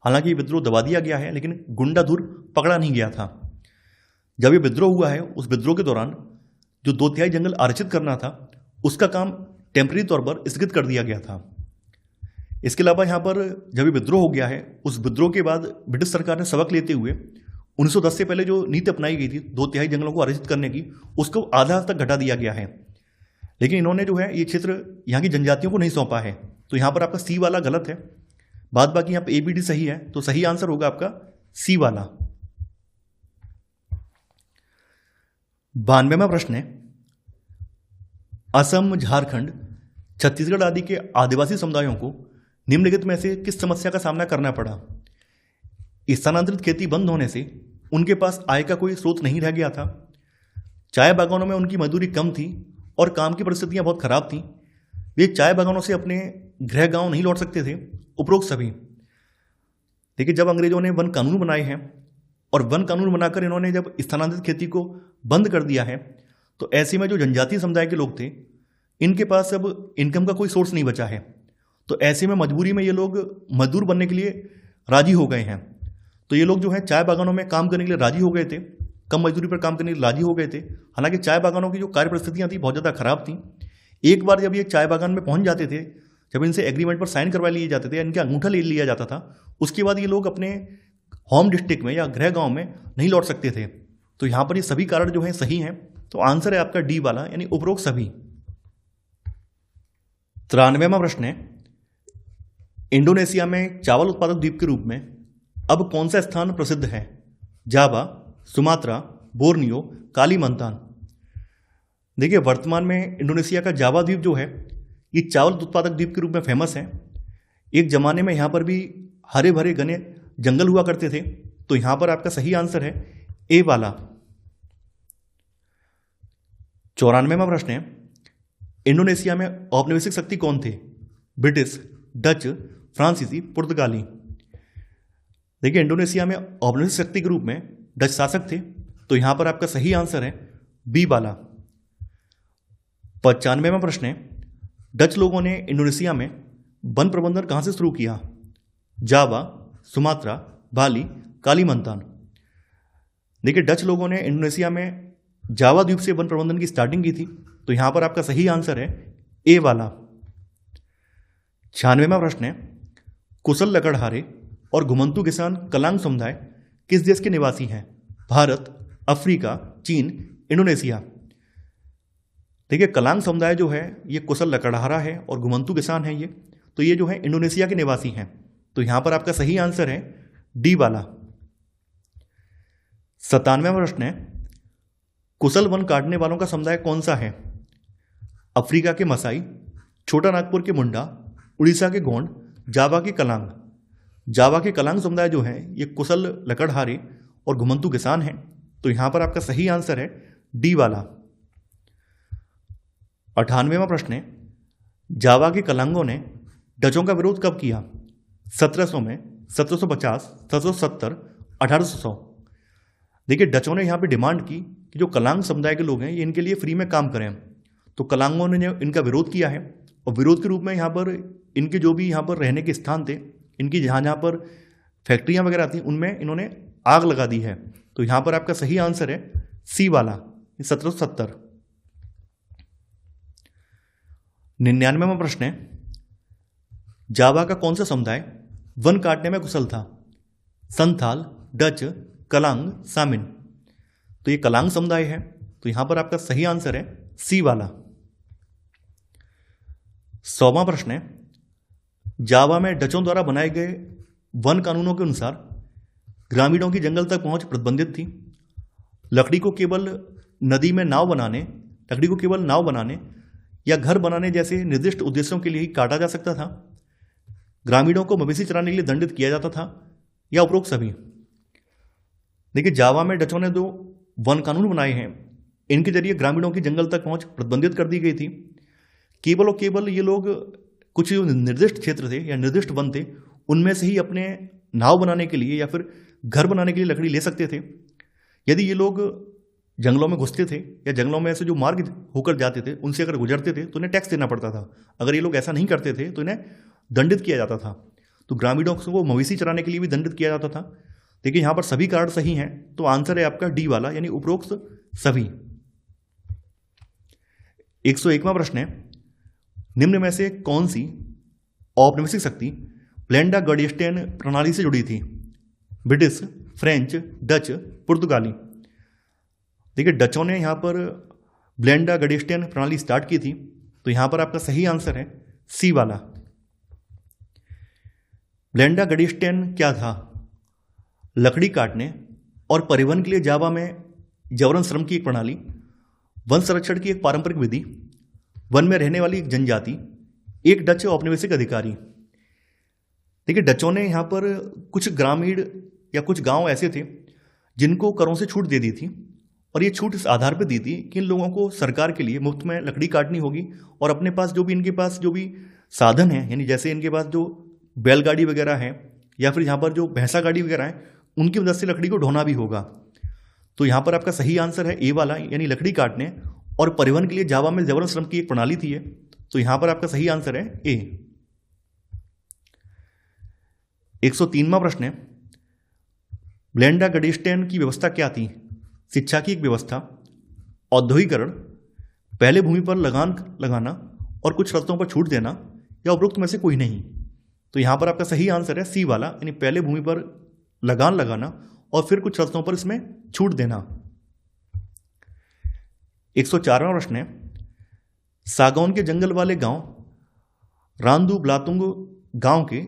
हालांकि ये विद्रोह दबा दिया गया है, लेकिन गुंडाधुर पकड़ा नहीं गया था। जब ये विद्रोह हुआ है, उस विद्रोह के दौरान जो 2/3 जंगल आरक्षित करना था, उसका काम टेम्परेरी तौर पर स्थगित कर दिया गया था। इसके अलावा यहाँ पर जब ये विद्रोह हो गया है, उस विद्रोह के बाद ब्रिटिश सरकार ने सबक लेते हुए 1910 से पहले जो नीति अपनाई गई थी 2/3 जंगलों को आरक्षित करने की, उसको आधा तक घटा दिया गया है। लेकिन इन्होंने जो है ये क्षेत्र यहाँ की जनजातियों को नहीं सौंपा है। तो यहाँ पर आपका सी वाला गलत है, बाद बाकी यहाँ पर ए बी डी सही है। तो सही आंसर होगा आपका सी वाला। 92वां प्रश्न है, असम, झारखंड, छत्तीसगढ़ आदि के आदिवासी समुदायों को निम्नलिखित में से किस समस्या का सामना करना पड़ा? स्थानांतरित खेती बंद होने से उनके पास आय का कोई स्रोत नहीं रह गया था, चाय बागानों में उनकी मजदूरी कम थी और काम की परिस्थितियां बहुत खराब थीं, वे चाय बागानों से अपने गृह गांव नहीं लौट सकते थे, उपरोक्त सभी। देखिए जब अंग्रेजों ने वन कानून बनाए हैं और वन कानून बनाकर इन्होंने जब स्थानांतरित खेती को बंद कर दिया है, तो ऐसे में जो जनजातीय समुदाय के लोग थे, इनके पास अब इनकम का कोई सोर्स नहीं बचा है। तो ऐसे में मजबूरी में ये लोग मजदूर बनने के लिए राजी हो गए हैं। तो ये लोग जो है चाय बागानों में काम करने के लिए राजी हो गए थे, कम मजदूरी पर काम करने के लिए राजी हो गए थे। हालांकि चाय बागानों की जो कार्य परिस्थितियां थी बहुत ज़्यादा खराब थी। एक बार जब ये चाय बागान में पहुंच जाते थे, जब इनसे एग्रीमेंट पर साइन करवा लिए जाते थे, इनका अंगूठा ले लिया जाता था, उसके बाद ये लोग अपने होम डिस्ट्रिक्ट में या गृह गांव में नहीं लौट सकते थे। तो यहाँ पर ये सभी कारण जो हैं सही हैं। तो आंसर है आपका डी वाला, यानी उपरोक्त सभी। 93वां प्रश्न है, इंडोनेशिया में चावल उत्पादक द्वीप के रूप में अब कौन सा स्थान प्रसिद्ध है? जावा, सुमात्रा, बोर्नियो, कालीमंतान। देखिए वर्तमान में इंडोनेशिया का जावा द्वीप जो है ये चावल उत्पादक द्वीप के रूप में फेमस है। एक जमाने में यहाँ पर भी हरे भरे घने जंगल हुआ करते थे। तो यहाँ पर आपका सही आंसर है ए वाला। 94वां प्रश्न है, इंडोनेशिया में औपनिवेशिक शक्ति कौन थे? ब्रिटिश, डच, फ्रांसीसी, पुर्तगाली। देखिए इंडोनेशिया में औपनिवेशिक शक्ति के रूप में डच शासक थे। तो यहां पर आपका सही आंसर है बी वाला। 95वां प्रश्न है, डच लोगों ने इंडोनेशिया में वन प्रबंधन कहां से शुरू किया? जावा, सुमात्रा, बाली, कालीमंतान। देखिए डच लोगों ने इंडोनेशिया में जावा द्वीप से वन प्रबंधन की स्टार्टिंग की थी। तो यहां पर आपका सही आंसर है ए वाला। 96वां प्रश्न है, कुशल लकड़हारे और घुमंतू किसान कलांग समुदाय किस देश के निवासी हैं? भारत, अफ्रीका, चीन, इंडोनेशिया। देखिए कलांग समुदाय जो है ये कुशल लकड़हारा है और घुमंतू किसान है ये। तो ये जो है इंडोनेशिया के निवासी हैं। तो यहां पर आपका सही आंसर है डी वाला। 97वां प्रश्न है, कुशल वन काटने वालों का समुदाय कौन सा है? अफ्रीका के मसाई, छोटा नागपुर के मुंडा, उड़ीसा के गोंड, जावा के कलांग। जावा के कलांग समुदाय जो है ये कुशल लकड़हारे और घुमंतू किसान हैं। तो यहां पर आपका सही आंसर है डी वाला। 98वां प्रश्न है, जावा के कलांगों ने डचों का विरोध कब किया? 1700 में, 1750, 1770, 1800। देखिए डचों ने यहाँ पे डिमांड की कि जो कलांग समुदाय के लोग हैं ये इनके लिए फ्री में काम करें। तो कलांगों ने इनका विरोध किया है और विरोध के रूप में यहाँ पर इनके जो भी यहाँ पर रहने के स्थान थे, इनकी जहाँ जहाँ पर फैक्ट्रियाँ वगैरह थी, उनमें इन्होंने आग लगा दी है। तो यहाँ पर आपका सही आंसर है सी वाला, 1770। 99वां प्रश्न है, जावा का कौन सा समुदाय वन काटने में कुशल था? संथाल, डच, कलांग, सामिन। तो ये कलांग समुदाय है, तो यहां पर आपका सही आंसर है सी वाला। 100वां प्रश्न है, जावा में डचों द्वारा बनाए गए वन कानूनों के अनुसार ग्रामीणों की जंगल तक पहुंच प्रतिबंधित थी। लकड़ी को केवल नाव बनाने या घर बनाने जैसे निर्दिष्ट उद्देश्यों के लिए ही काटा जा सकता था। ग्रामीणों को मवेशी चराने के लिए दंडित किया जाता था, या उपरोक्त सभी। देखिए, जावा में डचों ने जो वन कानून बनाए हैं, इनके जरिए ग्रामीणों की जंगल तक पहुंच प्रतिबंधित कर दी गई थी। केवल और केवल ये लोग कुछ जो निर्दिष्ट क्षेत्र थे या निर्दिष्ट वन थे, उनमें से ही अपने नाव बनाने के लिए या फिर घर बनाने के लिए लकड़ी ले सकते थे। यदि ये लोग जंगलों में घुसते थे या जंगलों में ऐसे जो मार्ग होकर जाते थे उनसे अगर गुजरते थे तो इन्हें टैक्स देना पड़ता था। अगर ये लोग ऐसा नहीं करते थे तो इन्हें दंडित किया जाता था। तो ग्रामीणों को मवेशी चराने के लिए भी दंडित किया जाता था। देखिए, यहां पर सभी कारण सही हैं, तो आंसर है आपका डी वाला, यानी उपरोक्त सभी। 101वां प्रश्न है, निम्न में से कौन सी औपनिवेशिक शक्ति ब्लेंडा गडिस्टेन प्रणाली से जुड़ी थी? ब्रिटिश, फ्रेंच, डच, पुर्तगाली। देखिए, डचों ने यहां पर ब्लेंडा गडिस्टेन प्रणाली स्टार्ट की थी, तो यहां पर आपका सही आंसर है सी वाला। ब्लेंडा गडिस्टेन क्या था? लकड़ी काटने और परिवहन के लिए जावा में जबरन श्रम की एक प्रणाली, वन संरक्षण की एक पारंपरिक विधि, वन में रहने वाली एक जनजाति, एक डच औपनिवेशिक अधिकारी। देखिए, डचों ने यहाँ पर कुछ ग्रामीण या कुछ गांव ऐसे थे जिनको करों से छूट दे दी थी, और ये छूट इस आधार पर दी थी कि इन लोगों को सरकार के लिए मुफ्त में लकड़ी काटनी होगी, और अपने पास इनके पास जो भी साधन है, यानी जैसे इनके पास जो बैलगाड़ी वगैरह है या फिर यहाँ पर जो भैंसा गाड़ी वगैरह है, उनकी मदद से लकड़ी को ढोना भी होगा। तो यहाँ पर आपका सही आंसर है ए वाला, यानी लकड़ी काटने और परिवहन के लिए जावा में जबरन श्रम की एक प्रणाली थी। तो यहाँ पर आपका सही आंसर है ए। 103वां प्रश्न है, ब्लेंडा गडिस्टेन की व्यवस्था क्या थी? शिक्षा की एक व्यवस्था, औद्योगिकरण, पहले भूमि पर लगान लगाना और कुछ शर्तों पर छूट देना, या उपरोक्त में से कोई नहीं। तो यहां पर आपका सही आंसर है सी वाला, यानी पहले भूमि पर लगान लगाना और फिर कुछ शर्तों पर इसमें छूट देना। 104वां प्रश्न है, सागौन के जंगल वाले गांव रांदू ब्लातुंग गांव के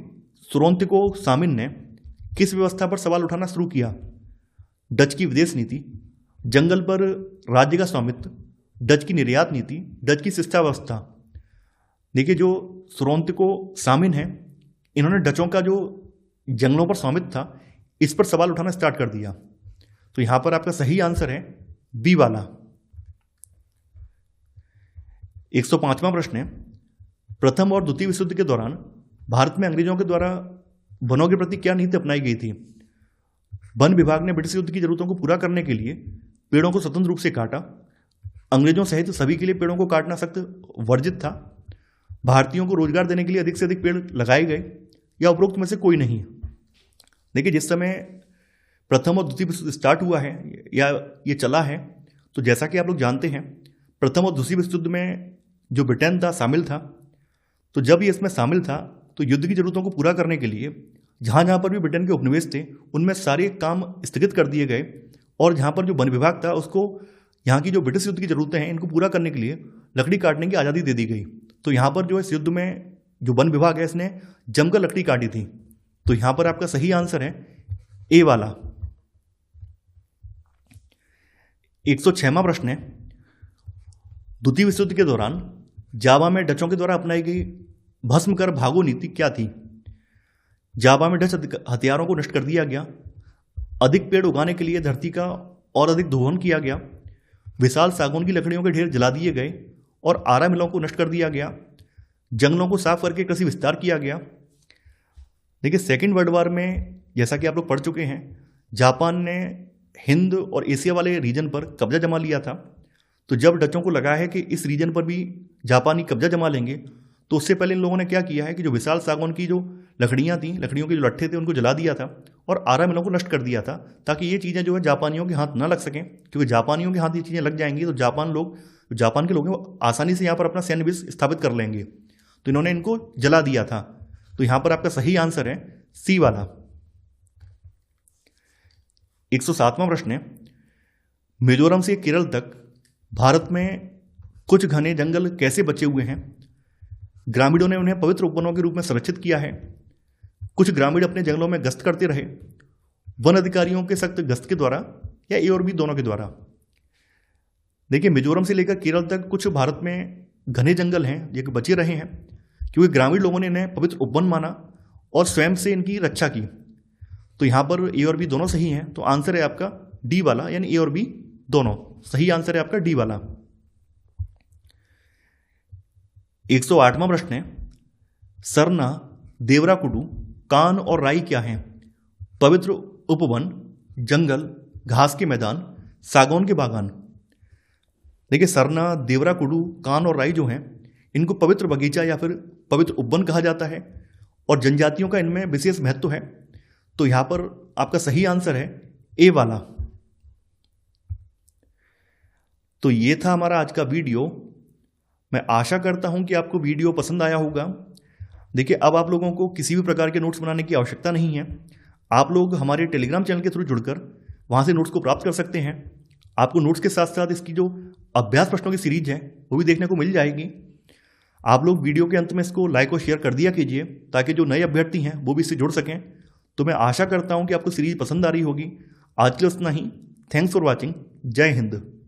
सुरोंतिको सामिन ने किस व्यवस्था पर सवाल उठाना शुरू किया? डच की विदेश नीति, जंगल पर राज्य का स्वामित्व, डच की निर्यात नीति, डच की शिक्षा व्यवस्था। देखिए, जो सुरोंतिको सामिन है, इन्होंने डचों का जो जंगलों पर स्वामित्व था, इस पर सवाल उठाना स्टार्ट कर दिया। तो यहां पर आपका सही आंसर है बी वाला। 105वां प्रश्न है, प्रथम और द्वितीय विश्व युद्ध के दौरान भारत में अंग्रेजों के द्वारा वनों के प्रति क्या नीति अपनाई गई थी? वन विभाग ने ब्रिटिश युद्ध की जरूरतों को पूरा करने के लिए पेड़ों को स्वतंत्र रूप से काटा। अंग्रेजों सहित सभी के लिए पेड़ों को काटना सख्त वर्जित था। भारतीयों को रोजगार देने के लिए अधिक से अधिक पेड़ लगाए गए, या उपरोक्त में से कोई नहीं। देखिए, जिस समय प्रथम और द्वितीय विश्व युद्ध स्टार्ट हुआ है या ये चला है, तो जैसा कि आप लोग जानते हैं, प्रथम और द्वितीय विश्व युद्ध में जो ब्रिटेन था शामिल था। तो जब ये इसमें शामिल था, तो युद्ध की जरूरतों को पूरा करने के लिए जहां जहां पर भी ब्रिटेन के उपनिवेश थे, उनमें सारे काम स्थगित कर दिए गए, और जहां पर जो वन विभाग था उसको यहाँ की जो ब्रिटिश युद्ध की जरूरतें हैं इनको पूरा करने के लिए लकड़ी काटने की आज़ादी दे दी गई। तो यहाँ पर जो इस युद्ध में जो वन विभाग है, इसने जमकर लकड़ी काटी थी। तो यहाँ पर आपका सही आंसर है ए वाला। 106वां प्रश्न है, द्वितीय विश्व युद्ध के दौरान जावा में डचों के द्वारा अपनाई गई भस्म कर भागो नीति क्या थी? जावा में डच हथियारों को नष्ट कर दिया गया, अधिक पेड़ उगाने के लिए धरती का और अधिक दोहन किया गया, विशाल सागौन की लकड़ियों के ढेर जला दिए गए और आरा मिलों को नष्ट कर दिया गया, जंगलों को साफ करके कृषि विस्तार किया गया। देखिए, सेकेंड वर्ल्ड वॉर में जैसा कि आप लोग पढ़ चुके हैं, जापान ने हिंद और एशिया वाले रीजन पर कब्जा जमा लिया था। तो जब डचों को लगा है कि इस रीजन पर भी जापानी कब्जा जमा लेंगे, तो उससे पहले इन लोगों ने क्या किया है कि जो विशाल सागौन की जो लकड़ियाँ थी, लकड़ियों के जो लट्ठे थे, उनको जला दिया था और आरा मिलों को नष्ट कर दिया था, ताकि ये चीज़ें जो है जापानियों के हाथ ना लग सकें। क्योंकि जापानियों के हाथ ये चीज़ें लग जाएंगी तो जापान के लोग हैं वो आसानी से यहाँ पर अपना सैन्य बेस स्थापित कर लेंगे। तो इन्होंने इनको जला दिया था। तो यहाँ पर आपका सही आंसर है सी वाला। 107वां प्रश्न है, मिजोरम से केरल तक भारत में कुछ घने जंगल कैसे बचे हुए हैं? ग्रामीणों ने उन्हें पवित्र उपवनों के रूप में संरक्षित किया है। कुछ ग्रामीण अपने जंगलों में गश्त करते रहे, वन अधिकारियों के सख्त गश्त के द्वारा, या ए और बी दोनों के द्वारा। देखिए, मिजोरम से लेकर केरल तक कुछ भारत में घने जंगल हैं ये बचे रहे हैं क्योंकि ग्रामीण लोगों ने इन्हें पवित्र उपवन माना और स्वयं से इनकी रक्षा की। तो यहां पर ए और बी दोनों सही हैं, तो आंसर है आपका डी वाला, यानी ए और बी दोनों सही आंसर है आपका डी वाला। 108वां प्रश्न है, सरना, देवराकुडू, कान और राई क्या हैं? पवित्र उपवन, जंगल, घास के मैदान, सागौन के बागान। देखिए, सरना, देवराकुडू, कान और राई जो हैं इनको पवित्र बगीचा या फिर पवित्र उपवन कहा जाता है और जनजातियों का इनमें विशेष महत्व है। तो यहां पर आपका सही आंसर है ए वाला। तो ये था हमारा आज का वीडियो। मैं आशा करता हूं कि आपको वीडियो पसंद आया होगा। देखिए, अब आप लोगों को किसी भी प्रकार के नोट्स बनाने की आवश्यकता नहीं है। आप लोग हमारे टेलीग्राम चैनल के थ्रू जुड़कर वहां से नोट्स को प्राप्त कर सकते हैं। आपको नोट्स के साथ साथ इसकी जो अभ्यास प्रश्नों की सीरीज है वो भी देखने को मिल जाएगी। आप लोग वीडियो के अंत में इसको लाइक और शेयर कर दिया कीजिए ताकि जो नए अभ्यर्थी हैं वो भी इससे जुड़ सकें। तो मैं आशा करता हूं कि आपको सीरीज पसंद आ रही होगी। आज के लिए उतना ही। Thanks for watching. जय हिंद।